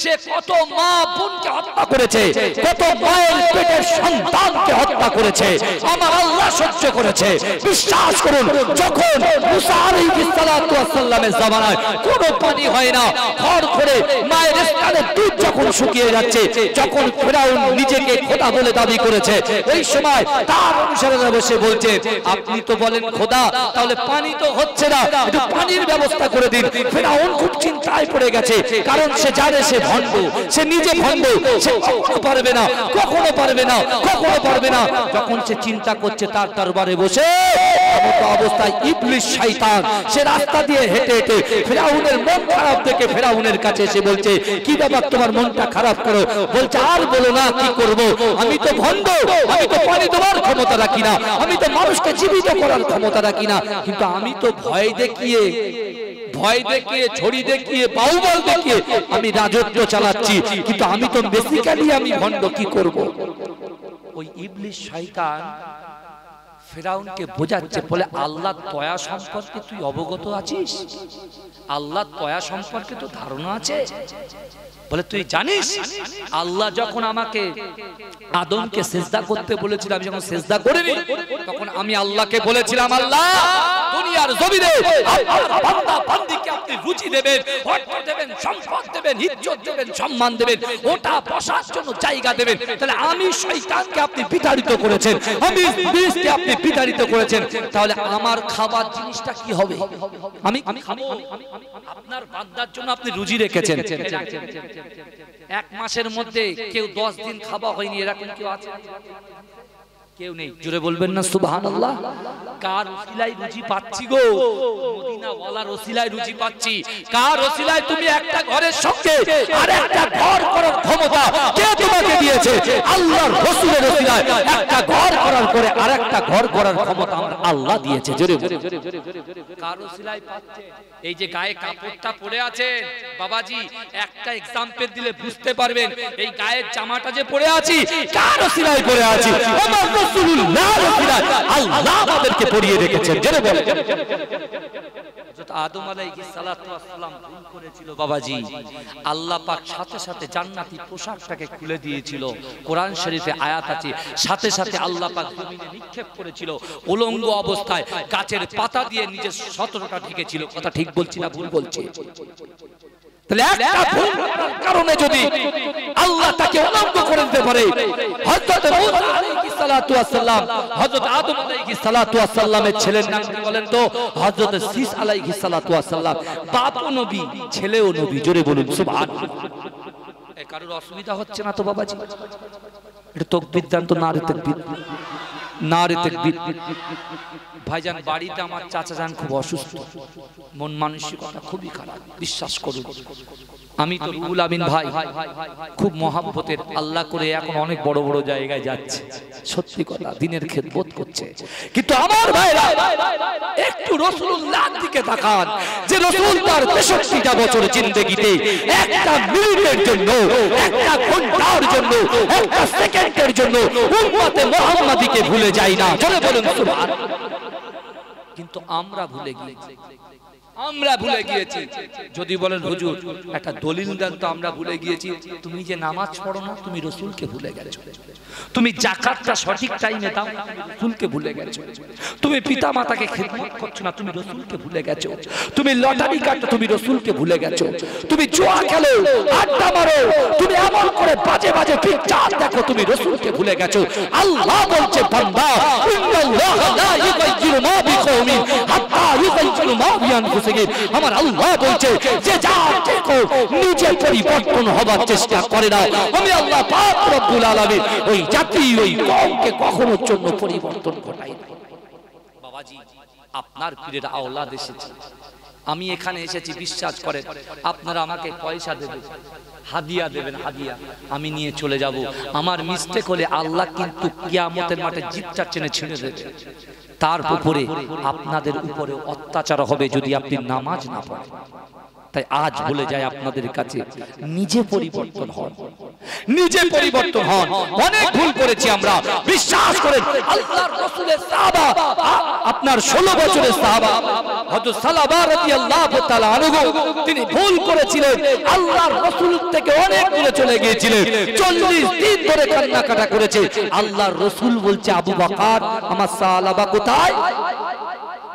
সে কত মা বোনকে হত্যা করেছে, কত মায়ের পেটের সন্তানকে হত্যা করেছে, আমার আল্লাহ সহ্য করেছে। বিশ্বাস করুন, যখন মুসা আলাইহিস সালাতু ওয়াস সালামের জামানায় কোনো পানি হয় না, খড় করে মায়ের স্তনের দুধ যখন শুকিয়ে যাচ্ছে, যখন ফেরাউন নিজেকে খোদা বলে দাবি করেছে, এই সময় তার অনুসারীরা বসে বলছে আপনি তো বলেন খোদা, তাহলে পানি তো হচ্ছে না, একটু পানির ব্যবস্থা করে দিন। ফেরাউন খুব চিন্তায় পড়ে গেছে, কারণ সে জানে সে ভণ্ড, সে নিজে ভণ্ড, সে কখনো পারবে না। যখন সে চিন্তা করছে, তার দরবারে বসে এমন অবস্থায় ইবলিস শয়তান সে রাস্তা দিয়ে হেঁটে হেঁটে ফেরাউনের মন খারাপ দেখে ফেরাউনের কাছে এসে বলছে কি ব্যাপার তোমার মনটা খারাপ করো? বলছে আর বলো না, কি করব, আমি তো ভণ্ড, আমি তো পানি দেওয়ার ক্ষমতা রাখি না, আমি তো মানুষকে জীবিত করার ক্ষমতা রাখি না, কিন্তু আমি তো ভয় দেখিয়ে, ছড়ি দেখিয়ে, বাহুবল দেখিয়ে আমি রাজত্ব চালাচ্ছি, কিন্তু আমি তো বেসিক্যালি আমি ভণ্ড, কি করব? ওই ইবলিস শয়তান ফেরাউনকে বোঝাচ্ছে, বলে আল্লাহ দয়া সম্পর্কে তুই অবগত আছিস? আল্লাহ দয়া সম্পর্কে তো ধারণা আছে? বলে তুই জানিস আল্লাহ যখন আমাকে আদমকে সিজদা করতে বলেছিল, আমি যখন সিজদা করিনি, তখন আমি আল্লাহকে বলেছিলাম আল্লাহ দুনিয়ার জমিনে আপনার বান্দা বান্দীকে আপনি রুচি দেবেন, অর্থ দেবেন, সম্পদ দেবেন, ইজ্জত দেবেন, সম্মান দেবেন, ওটা বসার জন্য জায়গা দেবেন। তাহলে আমি শয়তানকে আপনি বিতাড়িত করেছেন, আমি ইবলিসকে আপনি বিতাড়িত করেছেন, তাহলে আমার খাবার জিনিসটা কি হবে? আমি আপনার বান্দার জন্য আপনি রুজি রেখেছেন, এক মাসের মধ্যে কেউ 10 দিন খাওয়া হয়নি, এরকম কেউ আছে? কেউ নেই। জোরে বলবেন না সুবহানাল্লাহ। কার ওসিলায় রুজি পাচ্ছি গো? মদিনা ওয়ালার ওসিলায় রুজি পাচ্ছি। কার ওসিলায় তুমি একটা ঘরের সঙ্গে আরেকটা ঘর করার ক্ষমতা কে তোমাকে দিয়েছে? আল্লাহর রাসূলের ওসিলায় একটা ঘর করার পরে আরেকটা ঘর করার ক্ষমতা আমার আল্লাহ দিয়েছে। জোরে কার ওসিলায় পাচ্ছে? এই যে গায়ে কাপড়টা পরে আছে বাবাজি, একটা एग्जांपल দিলে বুঝতে পারবেন, এই গায়ের জামাটা যে পরে আছি কার ওসিলায় পরে আছি? আমার রাসূলুল্লাহর ওসিলায় আল্লাহ আমাদেরকে পড়িয়ে রেখেছেন। জেনে বলেন হযরত আদম আলাইহিস সালাতু ওয়াস সালাম ভুল করেছিল বাবাজি, আল্লাহ পাক সাথে সাথে জান্নাতি পোশাকটাকে খুলে দিয়েছিল। কোরআন শরীফে আয়াত আছে, সাথে সাথে আল্লাহ পাক জমিনে নিক্ষেপ করেছিল, উলঙ্গ অবস্থায় গাছের পাতা দিয়ে নিজের সতরটা ঢেকেছিল। কথা ঠিক বলছি না ভুল বলছি? তাহলে একটা ভুল কারণে যদি আল্লাহ তাকে উলঙ্গ করে দিতে পারে, হযরত মূসা আলাইহিস সালাতু ওয়াস সালাম হযরত আদম আলাইহিস সালাতু ওয়াস সালামের ছেলের নাম কি বলেন তো? হযরত শীস আলাইহিস সালাতু ওয়াস সালাম। বাপও নবী, ছেলেও নবী। জোরে বলুন সুবহানাল্লাহ। এ কারোর অসুবিধা হচ্ছে না তো বাবাজি? এটা তাকবীর দেন তো, নারে তাকবীর, নারে তাকবীর। ভাইজান বাড়িতে আমার চাচা যান খুব অসুস্থ, মন মানসিকতা খুবই খারাপ, বিশ্বাস করুন। আমি তো রুহুল আমিন ভাই খুব মহাব্বতের, আল্লাহ করে এখন অনেক বড় বড় জায়গায় যাচ্ছে, সত্যি কথা দিনের খেদমত করছে। কিন্তু আমার ভাইরা একটু রাসূলুল্লাহর দিকে তাকান, যে রাসূল তার ৬৩টা বছর জিন্দেগিতে একটা মিনিটের জন্য, একটা ঘন্টার জন্য, একটা সেকেন্ডের জন্য উম্মতে মুহাম্মাদীকে ভুলে যায় না। জোরে বলুন সুবহানাল্লাহ। কিন্তু আমরা ভুলে গিয়েছি, আমরা ভুলে গিয়েছি। যদি বলেন হুজুর একটা দলিল দেন তো, আমরা ভুলে গিয়েছি। তুমি যে নামাজ পড়ো না, তুমি রাসূলকে ভুলে গেছো। তুমি যাকাতটা সঠিক টাইমে দাও, রাসূলকে ভুলে গেছো। তুমি পিতা মাতাকে খিদমত করছো না, তুমি রাসূলকে ভুলে গেছো। তুমি লটারি কাটো, তুমি রাসূলকে ভুলে গেছো। তুমি জুয়া খেলো, আড্ডা মারো, তুমি এমন করে বাজে বাজে পিকচার দেখো, তুমি রাসূলকে ভুলে গেছো। আল্লাহ বলছে বান্দা, ইন্নাল্লাহা লা ইউগাইয়িরু মা বিকওমিন হাত্তা ইউগাইয়িরু মা বিআনফুসিহিম। আমার আল্লাহ বলছে যে যা দেখো নিজে পরিবর্তন হবার চেষ্টা করে না, আমি আল্লাহ পাক রব্বুল আলামিন ওই জাতি ওই কওমকে কখনো জন্য পরিবর্তন ঘটাই না। বাবাজি আপনার পীরের আওলাদ এসেছে, আমি এখানে এসেছি, বিশ্বাস করেন আপনারা আমাকে পয়সা দেবেন, হাদিয়া দেবেন, হাদিয়া আমি নিয়ে চলে যাব। আমার মিস্টেক হলে আল্লাহ কিন্তু কিয়ামতের মাঠে জিতটা টেনে ছিঁড়ে দেবে। তার উপরে আপনাদের উপরে অত্যাচার হবে যদি আপনি নামাজ না পড়েন। তাই আজ বলে যায় আপনাদের কাছে, নিজে পরিবর্তন হন, নিজে পরিবর্তন হন। অনেক ভুল করেছি আমরা, বিশ্বাস করেন। আল্লাহর রাসূলের সাহাবা, আপনার 16 বছরের সাহাবা হযরত সালাবা রাদিয়াল্লাহু তাআলা আনহু, তিনি ভুল করেছিলেন, আল্লাহর রাসূল থেকে অনেক দূরে চলে গিয়েছিলেন। 40 দিন ধরে কান্নাকাটা করেছে। আল্লাহর রাসূল বলছে, আবু বকর আমার সালাবা কোথায়?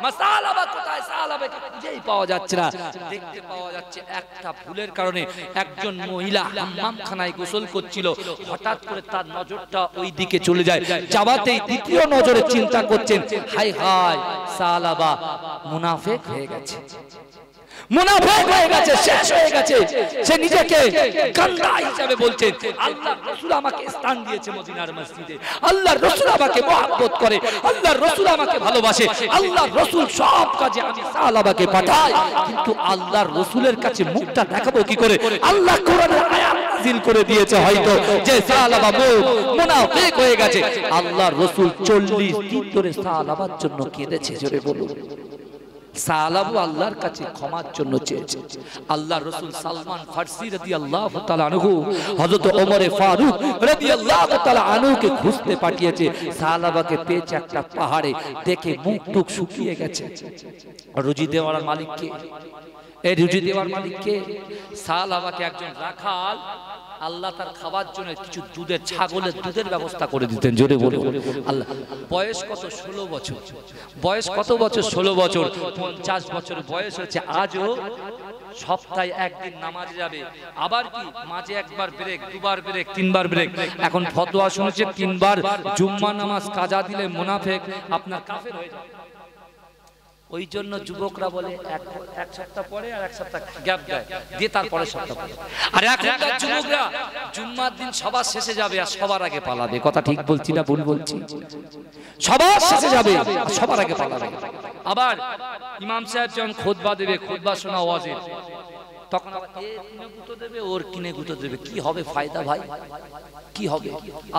মাসালাবা কোথায়? সালাবাকে খুঁজেই পাওয়া যাচ্ছে না। দেখতে পাওয়া যাচ্ছে একটা ভুলের কারণে একজন মহিলা হাম্মামখানায় গোসল করছিল, হঠাৎ করে তার নজরটা ওই দিকে চলে যায়। যাওয়াতেই দ্বিতীয় নজরে চিন্তা করছেন, হায় হায় সালাবা মুনাফিক হয়ে গেছে, মুনাফিক হয়ে গেছে, শেষ হয়ে গেছে। সে নিজেকে গান্দা হিসেবে বলছে। আল্লাহর রাসূল আমাকে স্থান দিয়েছে মদিনার মসজিদে, আল্লাহর রাসূল আমাকে মহব্বত করে, আল্লাহর রাসূল আমাকে ভালোবাসে, আল্লাহর রাসূল সব কাজে আমি সালাবাকে পাঠাই। কিন্তু আল্লাহর রাসূলের কাছে মুখটা দেখাবো কি করে? আল্লাহ কোরআনে আয়াত নাযিল করে দিয়েছে হয়তো যে সালাবা মুনাফিক হয়ে গেছে। আল্লাহর রাসূল 40 দিন ধরে সালাবার জন্য কেঁদেছে। জোরে বলুন। সালাবু আল্লাহর কাছে ক্ষমার জন্য চেয়েছে। আল্লাহর রাসূল সালমান ফারসি রাদিয়াল্লাহু তাআলা আনহু হযরত ওমর ফারুক রাদিয়াল্লাহু তাআলা আনহুকে খুঁজতে পাঠিয়েছে। সালাবাকে পেয়েছে একটা পাহাড়ে, দেখে মুখ টুক শুকিয়ে গেছে। রুজি দেওয়ার মালিক কে? এই রুজি দেওয়ার মালিক কে? সালাবাকে একজন রাখাল আল্লাহ তার খাবার জন্য কিছু দুধের, ছাগলের দুধের ব্যবস্থা করে দিতেন। জোরে বলে আল্লাহ। বয়স কত? 16 বছর। বয়স কত বছর? 16 বছর। 50 বছর বয়স হচ্ছে। আজও সপ্তাহে একদিন নামাজে যাবে, আবার কি মাঝে একবার ব্রেক, দুবার ব্রেক, তিনবার ব্রেক। এখন ফতোয়া শুনেছেন 3 বার জুম্মা নামাজ কাজা দিলে মুনাফিক, আপনার কাফের হয়ে যাবে। ওই জন্য যুবকরা বলে এক সপ্তাহ পরে আর এক সপ্তাহ গ্যাপ দেয়, দিয়ে তারপরে সপ্তাহ পরে। আর এখনকার যুবকরা জুম্মার দিন সবার শেষে যাবে আর সবার আগে পালাবে। কথা ঠিক বলছি না ভুল বলছি? সবার শেষে যাবে, সবার আগে পালাবে। আবার ইমাম সাহেব যখন খুতবা দেবে, খুতবা শোনা ওয়াজিব, তখন আবার কে কিনে গুঁতো দেবে, ওর কিনে গুঁতো দেবে, কি হবে ফায়দা ভাই? কি হবে?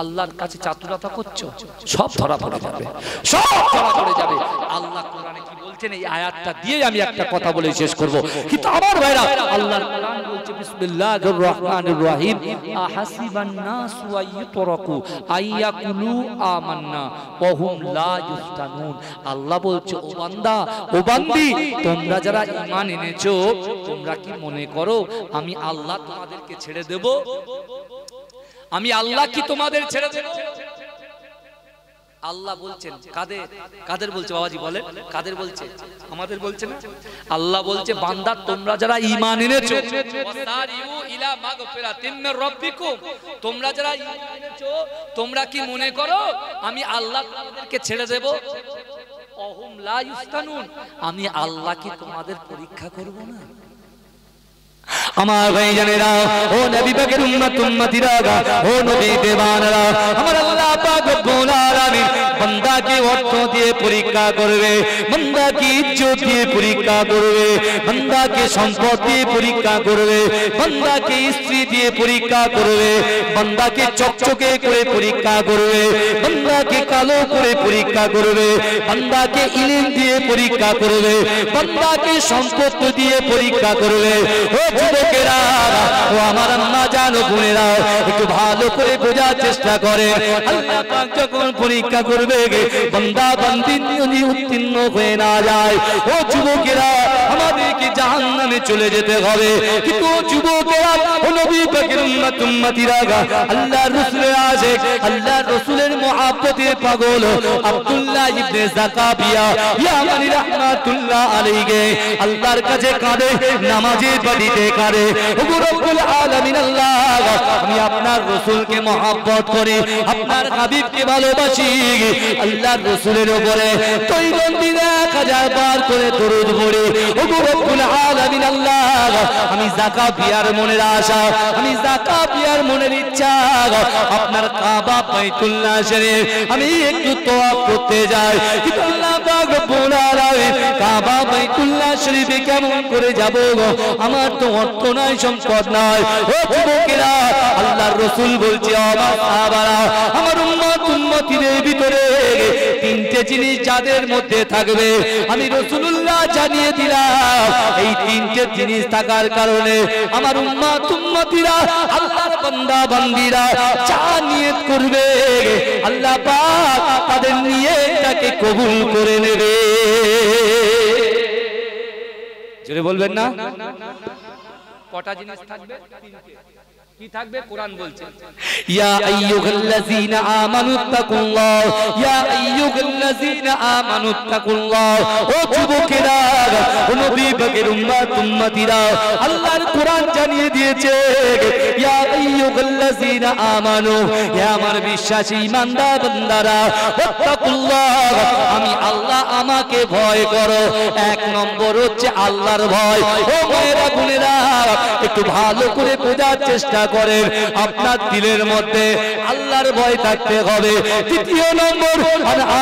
আল্লাহর কাছে চাতুরতা করছো, সব ধরা পড়ে যাবে, সব ধরা পড়ে যাবে। আল্লাহ কোরআনে কি বলছেন এই আয়াতটা দিয়ে আমি একটা কথা বলে শেষ করব। কিন্তু আমার ভাইরা, আল্লাহর কোরআন বলছে বিসমিল্লাহির রহমানির রহিম, আহাসিবান নাসু আইয়ুতরাকু আইয়াকুলু আমান্না ওয়া হুম লা ইফতানুন। আল্লাহ বলছে ও বান্দা, ও বান্দি, তোমরা যারা ঈমান এনেছো, তোমরা কি মনে করো আমি আল্লাহ তোমাদেরকে ছেড়ে দেব? আমি আল্লাহ কি তোমাদের ছেড়ে দেব? আল্লাহ বলছেন কাদের কাদের বলছে বাবাজি বলেন, কাদের বলছে? আমাদের বলছে না। আল্লাহ বলছে বান্দা তোমরা যারা ঈমান এনেছো, ওয়াসারিউ ইলা মাগফিরাতিন মির রাব্বিকুম, তোমরা যারা ঈমান এনেছো, তোমরা কি মনে করো আমি আল্লাহ তোমাদেরকে ছেড়ে দেব? ওহুম লা ইফতানুন, আমি আল্লাহ কি তোমাদের পরীক্ষা করব না? আমার ভাইজানেরা, ও নবী পাকের উম্মত উম্মতিরা, ও নবী দেওয়ানরা, আমার আল্লাহ পাক রব্বুল আলামিন বান্দাকে অর্থ দিয়ে পরীক্ষা করবে, বান্দাকে ইজ্জত দিয়ে পরীক্ষা করবে, বান্দাকে সম্পদ দিয়ে পরীক্ষা করবে, বান্দাকে স্ত্রী দিয়ে পরীক্ষা করবে, বান্দাকে চকচকে করে পরীক্ষা করবে, বান্দাকে কালো করে পরীক্ষা করবে, বান্দাকে ইলম দিয়ে পরীক্ষা করবে, বান্দাকে সম্পদ দিয়ে পরীক্ষা করবে। ও যুবকেরা, ও আমার আম্মা জানো বোনেরা, একটু ভালো করে বোঝার চেষ্টা করে। আল্লাহ পাক যখন পরীক্ষা করবে, বান্দা বান্দি যদি উত্তীর্ণ হয়ে না যায়, ও যুবকেরা, আমাদেরকে জাহান্নামে চলে যেতে হবে। কিন্তু ও যুবকেরা, ও নবী পাকের উম্মত উম্মতিরা, আল্লাহর রাসূলের আশিক, আল্লাহর রাসূলের মুহাব্বতের পাগল আব্দুল্লাহ ইবনে যাকাবিয়া ইয়ামানি রাহমাতুল্লাহ আলাইহি আল্লাহর কাছে কাঁদে, নামাজের বাড়িতে কাঁদে। ওগো রব্বুল আলামিন আল্লাহ, আমি আপনার রাসূলকে মুহাব্বত করি, আপনার হাবিবকে ভালোবাসি, আল্লাহর রাসূলের উপরে দৈনন্দিন 1000 বার করে দরুদ পড়ি। ওগো রব্বুল আলামিন আল্লাহ, আমি যাকাবিয়ার মনের আশা, আমি যাকাবিয়ার মনের ইচ্ছা, আপনার কাবা বাইতুল্লাহ শরীফ আমি একটু তওয়াফ করতে যাই। কিন্তু আল্লাহ পাক রব্বুল আলামিন কাবা বাইতুল্লাহ শরীফে কেমন করে যাব? আমার তো অর্থ নাই, সম্পদ নাই। ও যুবকেরা, আল্লাহর রাসূল বলছে আমার সাহাবারা, আমার উম্মত উম্মতিদের ভিতরে তিনটে জিনিস যাদের মধ্যে থাকবে, আমি রাসূলুল্লাহ জানিয়ে দিলাম, এই তিনটে জিনিস থাকার কারণে আমার উম্মত উম্মতিরা, আল্লাহর বান্দা বান্দীরা যা নিয়ত করবে, আল্লাহ পাক তাদের নিয়তটাকে কবুল করে নেবে। জোরে বলবেন না? কটা জিনিস থাকবে? তিনটে। কি থাকবে? কোরআন বলছে ইয়া আইয়ুহাল্লাযীনা আমানুত্তাকুল্লাহ, ইয়া আইয়ুহাল্লাযীনা আমানুত্তাকুল্লাহ। ও যুবকেরা, ও নবী পাকের উম্মত উম্মতিরা, আল্লাহর কোরআন জানিয়ে দিয়েছে ইয়া আইয়ুহাল্লাযীনা আমানু, হে আমার বিশ্বাসী ঈমানদার বান্দারা, ওয়াত্তাকুল্লাহ, আমি আল্লাহ, আমাকে ভয় করো। এক নম্বর হচ্ছে আল্লাহর ভয়। ও ভাইরা বোনেরা, একটু ভালো করে বোঝার চেষ্টা করেন, আপনার দিলের মধ্যে আল্লাহর ভয় থাকতে হবে। দ্বিতীয় নম্বর,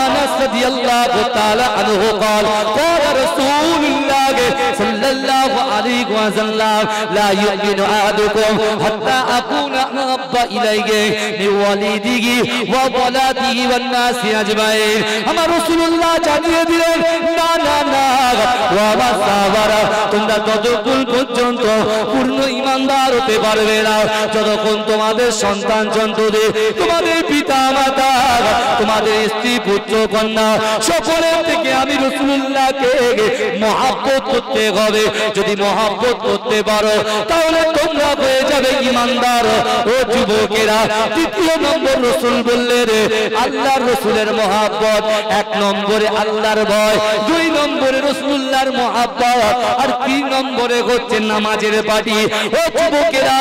আনাস রাদিয়াল্লাহু তাআলা আনহু قال قال رسول الله صلى الله عليه وسلم لا يؤمن احدكم حتى اكون احب اليه من والده وولده والناس اجمعين। আমার রাসূলুল্লাহ জানিয়ে দিলেন, না না না, ও আমার সাহাবারা, তোমরা ততক্ষণ পর্যন্ত পূর্ণ ঈমানদার হতে পারবে না যতক্ষণ তোমাদের সন্তান সন্ততি, তোমাদের পিতা মাতা, তোমাদের স্ত্রী পুত্র কন্যা সকলের থেকে আমি রাসূলুল্লাহকে মহব্বত করতে হবে। যদি মহব্বত করতে পারো তাহলে তোমরা হয়ে যাবে ঈমানদার। ও যুবকেরা, তৃতীয় নম্বর রাসূল বললেন আল্লাহর রাসূলের মহব্বত, এক নম্বরে আল্লাহর ভয়, দুই নম্বরে রাসূলুল্লাহর মহব্বত, আর তিন নম্বরে হচ্ছে নামাজের পাটি। ও যুবকেরা,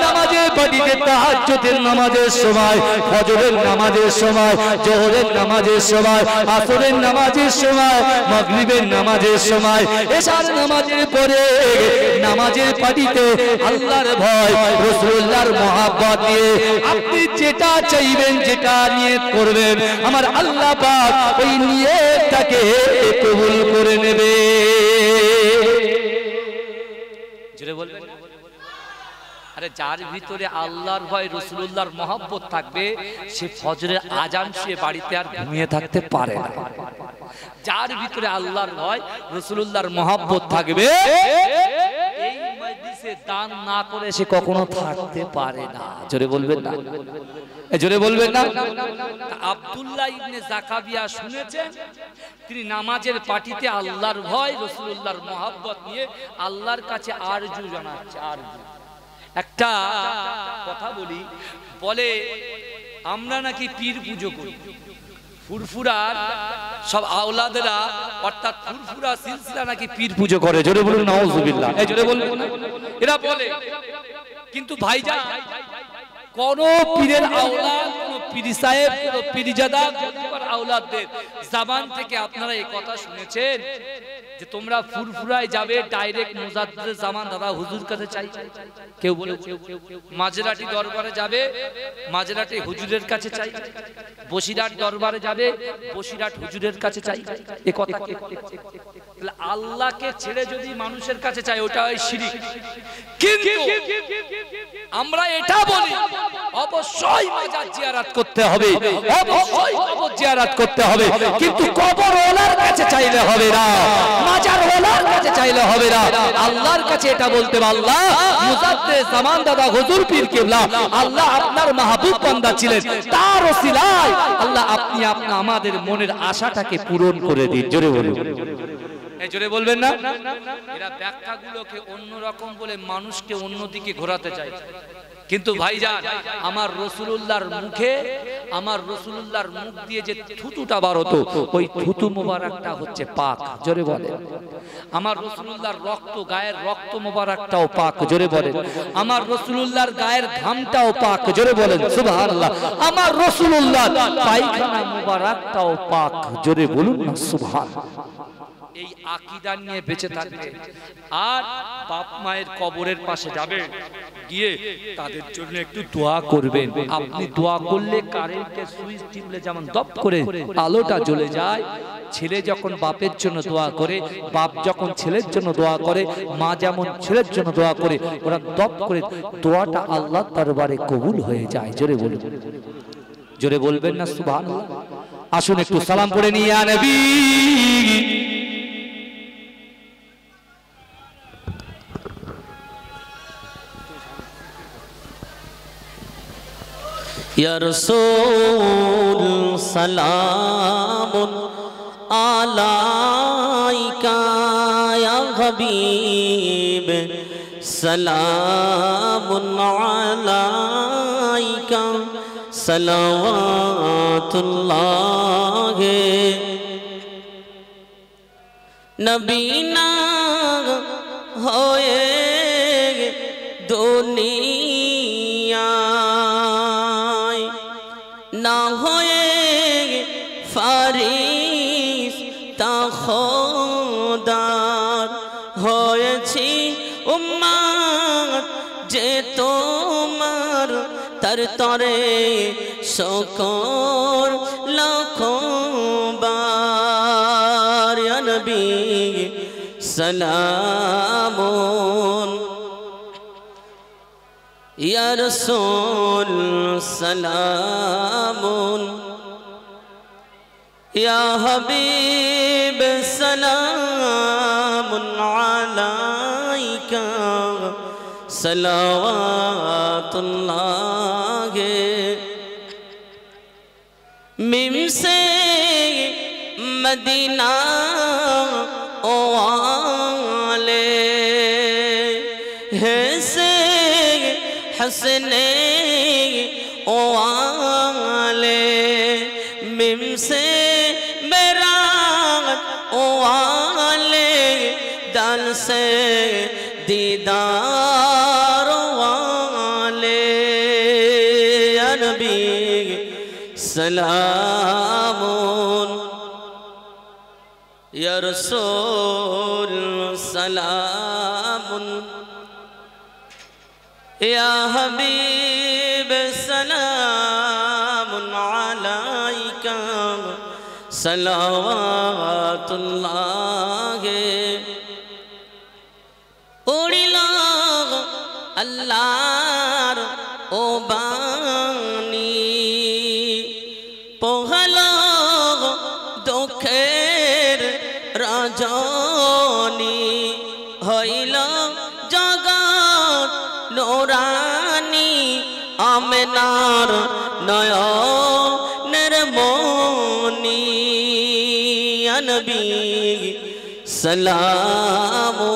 নামাজের পাটিতে তাহাজ্জুদের নামাজের সময়, ফজরের নামাজের সময়, জোহরের নামাজের সময়, আসরের নামাজের সময়, মাগরিবের নামাজের সময়, এশার নামাজের পরে নামাজের পাটিতে আল্লাহর ভয়, রাসূলুল্লাহর মহব্বত দিয়ে আপনি যেটা চাইবেন, যেটা নিয়ত করবেন, আমার আল্লাহ পাক ওই নিয়তটাকে কবুল করে নেবে। জোরে বলবেন। আরে যার ভিতরে আল্লাহর ভয় রাসূলুল্লাহর মহব্বত থাকবে সে ফজরের আজান শুয়ে বাড়িতে আর ঘুমিয়ে থাকতে পারে না। যার ভিতরে আল্লাহর ভয় রাসূলুল্লাহর মহব্বত থাকবে এই মজলিসে দান না করে সে কখনো থাকতে পারে না। জোরে বলবেন না, জোরে বলবেন না। আব্দুল্লাহ ইবনে জাকাবিয়া শুনেছেন, তিনি নামাজের পাটিতে আল্লাহর ভয় রাসূলুল্লাহর মহব্বত নিয়ে আল্লাহর কাছে আরজু জানাচ্ছে। আরজু একটা কথা বলি, বলে আমরা নাকি পীর পুজো করি, ফুরফুরার সব আওলাদেরা অর্থাৎ ফুরফুরা সিলসিলা নাকি পীর পুজো করে। জোরে বলুন নাউজুবিল্লাহ। এই জোরে বলুন না, এরা বলে। কিন্তু ভাইজান কোন পীরের আওলাদ, কোন পীর সাহেব, কোন পীরজাদা খলিফার আওলাদদের জবান থেকে আপনারা এই কথা শুনেছেন যে তোমরা ফুরফুরায় যাবে ডাইরেক্ট মুজাদ্দিদে জামান দাদা হুজুর কাছে চাই? কেউ বলে মাঝরাটি দরবারে যাবে, মাঝরাটি হুজুরের কাছে চাই। বসিরহাট দরবারে যাবে, বসিরহাট হুজুরের কাছে চাই। এই কথা আল্লাহকে ছেড়ে যদি মানুষের কাছে চাই ওটা হয় শিরক। কিন্তু আমরা এটা বলি অবশ্যই মাজার জিয়ারত করতে হবে, অবশ্যই কবর জিয়ারত করতে হবে, কিন্তু কবর ওলার কাছে চাইলে হবে না, মাজার ওলার কাছে চাইলে হবে না। আল্লাহর কাছে এটা বলতে হবে, আল্লাহ মুজাদ্দিদ জামান দাদা হুজুর পীর কিবলা, আল্লাহ আপনার মাহবুব বান্দা ছিলেন, তার ওসিলায় আল্লাহ আপনি আমাদের মনের আশাটাকে পূরণ করে দিন। জোরে বলুন, জোরে বলবেন না। এরা ব্যাখ্যাগুলোকে অন্যরকম বলে মানুষকে অন্যদিকে ঘোরাতে চায়। কিন্তু ভাইজান আমার রাসূলুল্লাহর মুখে, আমার রাসূলুল্লাহর মুখ দিয়ে যে থুতুটা বার হতো ওই থুতু মোবারকটা হচ্ছে পাক। জোরে বলেন। আমার রাসূলুল্লাহর রক্ত, গায়ের রক্ত মোবারকটাও পাক। জোরে বলেন। আমার রাসূলুল্লাহর গায়ের ঘামটাও পাক। জোরে বলেন সুবহানাল্লাহ। আমার রাসূলুল্লাহর পায়খানা মোবারকটাও পাক। জোরে বলুন না সুবহানাল্লাহ। এই আকীদা নিয়ে বেঁচে থাকবে আর বাপ মায়ের কবরের পাশে যাবে, গিয়ে তাদের জন্য একটু দোয়া করবেন। আপনি দোয়া করলে কারেন্টের সুইচ টিপলে যেমন দপ করে আলোটা জ্বলে যায়, ছেলে যখন বাপের জন্য দোয়া করে, বাপ যখন ছেলের জন্য দোয়া করে, মা যেমন ছেলের জন্য দোয়া করে, ওরা দপ করে দোয়াটা আল্লাহর দরবারে কবুল হয়ে যায়। জোরে বলুন, জোরে বলবেন না সুবহানাল্লাহ। আসুন একটু সালাম পড়ে নিয়ে ইয়া নবী। या रसूल सलामुन आलाइका या हबीब सलामुन आलाइका सलावतुल्लाह नबीना होए दुनिया ना होए फारिस्ता खुदार होएছি উম্মত যে তোমার तरतरे শুকর লাখো বার या नबी सलामुन या रसूल सलामुन या हबीब सलामुन अलैका सलावतुल्लाह मिम से मदीना ओ आले है से हसने ओ आले मिम से मेरा ओ आले दल से दीदार वाले या नबी सलामुन या रसूल सलामुन या हबीब सलामुन अलैका सलावतुल्लाह उड़िला আল্লাহর ও বাণী পোহালো দুঃখের রজনী হইল জগৎ নোরানি আমেনার নয়নের মনি ইয়া নবী সালামু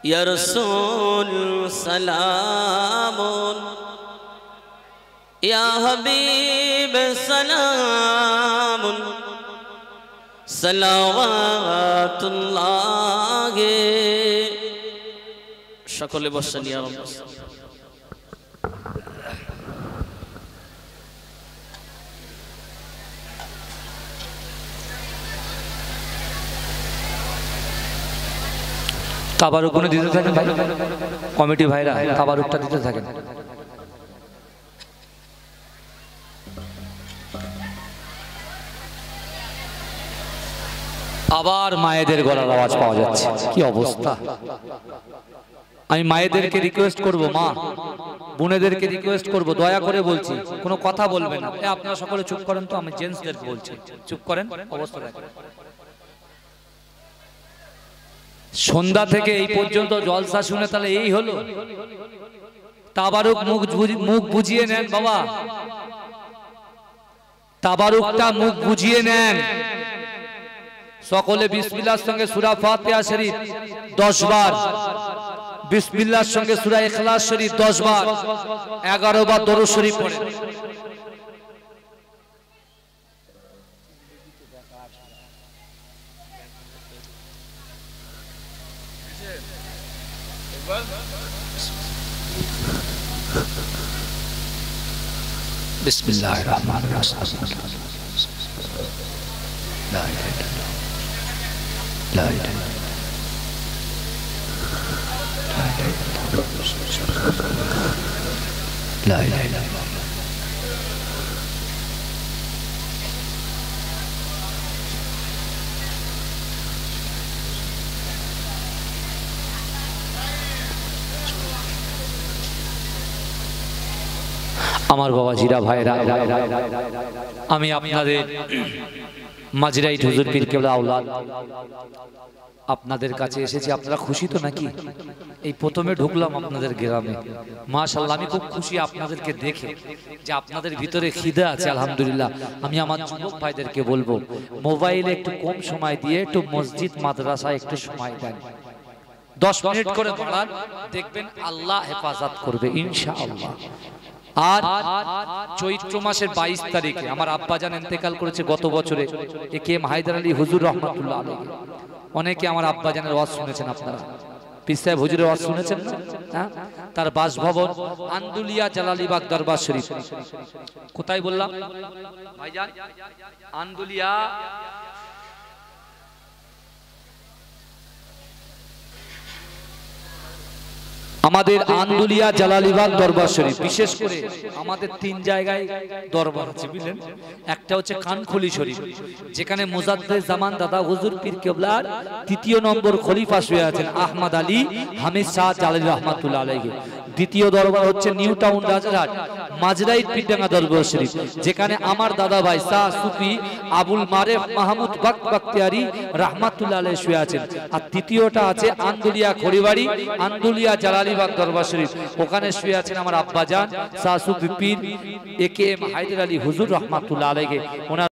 ইয়া রাসূল সালামুন ইয়া হাবিব সালামুন সালাওয়াতুল্লাহ। সকলে বসেন ইয়া রাব্বি। তাবারুকগুলো দিতে থাকেন ভাই, কমিটি ভাইরা তাবারুকটা দিতে থাকেন। আবার মায়েদের গলার আওয়াজ পাওয়া যাচ্ছে, কি অবস্থা। আমি মায়েদেরকে রিকোয়েস্ট করব, মা বোনেদেরকে রিকোয়েস্ট করব, দয়া করে বলছি কোনো কথা বলবেন না। আপনারা সকলে চুপ করেন তো, আমি জেন্টসদেরকে বলছি চুপ করেন, অবস্থা দেখেন। সন্ধ্যা থেকে এই পর্যন্ত জলসা শুনে তাহলে এই হলো। তাবারুক মুখ বুঝিয়ে নেন বাবা, তাবারুকটা মুখ বুঝিয়ে নেন। সকলে বিসমিল্লাহর সঙ্গে সূরা ফাতিহা শরীফ 10 বার, বিসমিল্লাহর সঙ্গে সূরা ইখলাস শরীফ 10 বার, 11 বার দরুদ শরীফ পড়েন। বিসমিল্লাহির রহমানির রহিম। লা ইলাহা ইল্লাল্লাহ, লা ইলাহা ইল্লাল্লাহ, লা ইলাহা ইল্লাল্লাহ। আমার বাবা জিরা ভাইরা, আমি আপনাদের মাঝরাইট হুজুর পীর কেবলা আওলাদ আপনাদের কাছে এসেছি। আপনারা খুশি তো নাকি? এই প্রথমে ঢুকলাম আপনাদের গ্রামে, মাশাআল্লাহ আমি খুব খুশি আপনাদেরকে দেখে, যে আপনাদের ভিতরে খিদা আছে আলহামদুলিল্লাহ। আমি আমার যুবক ভাইদেরকে বলবো, মোবাইলে একটু কম সময় দিয়ে একটু মসজিদ মাদ্রাসায় একটু সময় দেন, 10 মিনিট করে বাড়ান, দেখবেন আল্লাহ হেফাজত করবে ইনশাআল্লাহ। আর চৈত্র মাসের 22 তারিখে আমার আব্বাজান ইন্তেকাল করেছে গত বছরে, একেএম হায়দার আলী হুজুর রহমাতুল্লাহ আলাইহি। অনেকে আমার আব্বাজানের ওয়াজ শুনেছেন, আপনারা পীর সাহেব হুজুরের ওয়াজ শুনেছেন না? হ্যাঁ, তার বাসভবন আন্দুলিয়া জালালিবাগ দরবার শরীফ। কোথায় বললাম ভাইজান? আন্দুলিয়া আমাদের আন্দুলিয়া জালালিবাগ দরবার শরীফ। বিশেষ করে আমাদের 3 জায়গায় দরবার আছে বুঝলেন। একটা হচ্ছে কানখলি শরীফ, যেখানে মুজাদ্দেদ জামান দাদা হুজুর পীর কেবলার 3য় নম্বর খলিফা শুয়ে আছেন আহমদ আলী হামিদ শাহ জালালি রহমাতুল্লাহ আলাইহি। দ্বিতীয় দরবার হচ্ছে নিউ টাউন রাজারহাট মাঝরাইট পীরডাঙ্গা দরবার শরীফ, যেখানে আমার দাদা ভাই শাহ সুফি আবুল মারেফ মাহমুদ বাখতিয়ারি রহমাতুল্লাহ আলাইহি শুয়ে আছেন। আর তৃতীয়টা আছে আন্দুলিয়া খড়িবাড়ি আন্দুলিয়া জালালিবাগ দরবার শরীফ, ওখানে শুয়ে আছেন আমার আব্বাজান শাহ সুফি পীর একেএম হায়দার আলী হুজুর রহমাতুল্লাহ আলাইহি। ওনার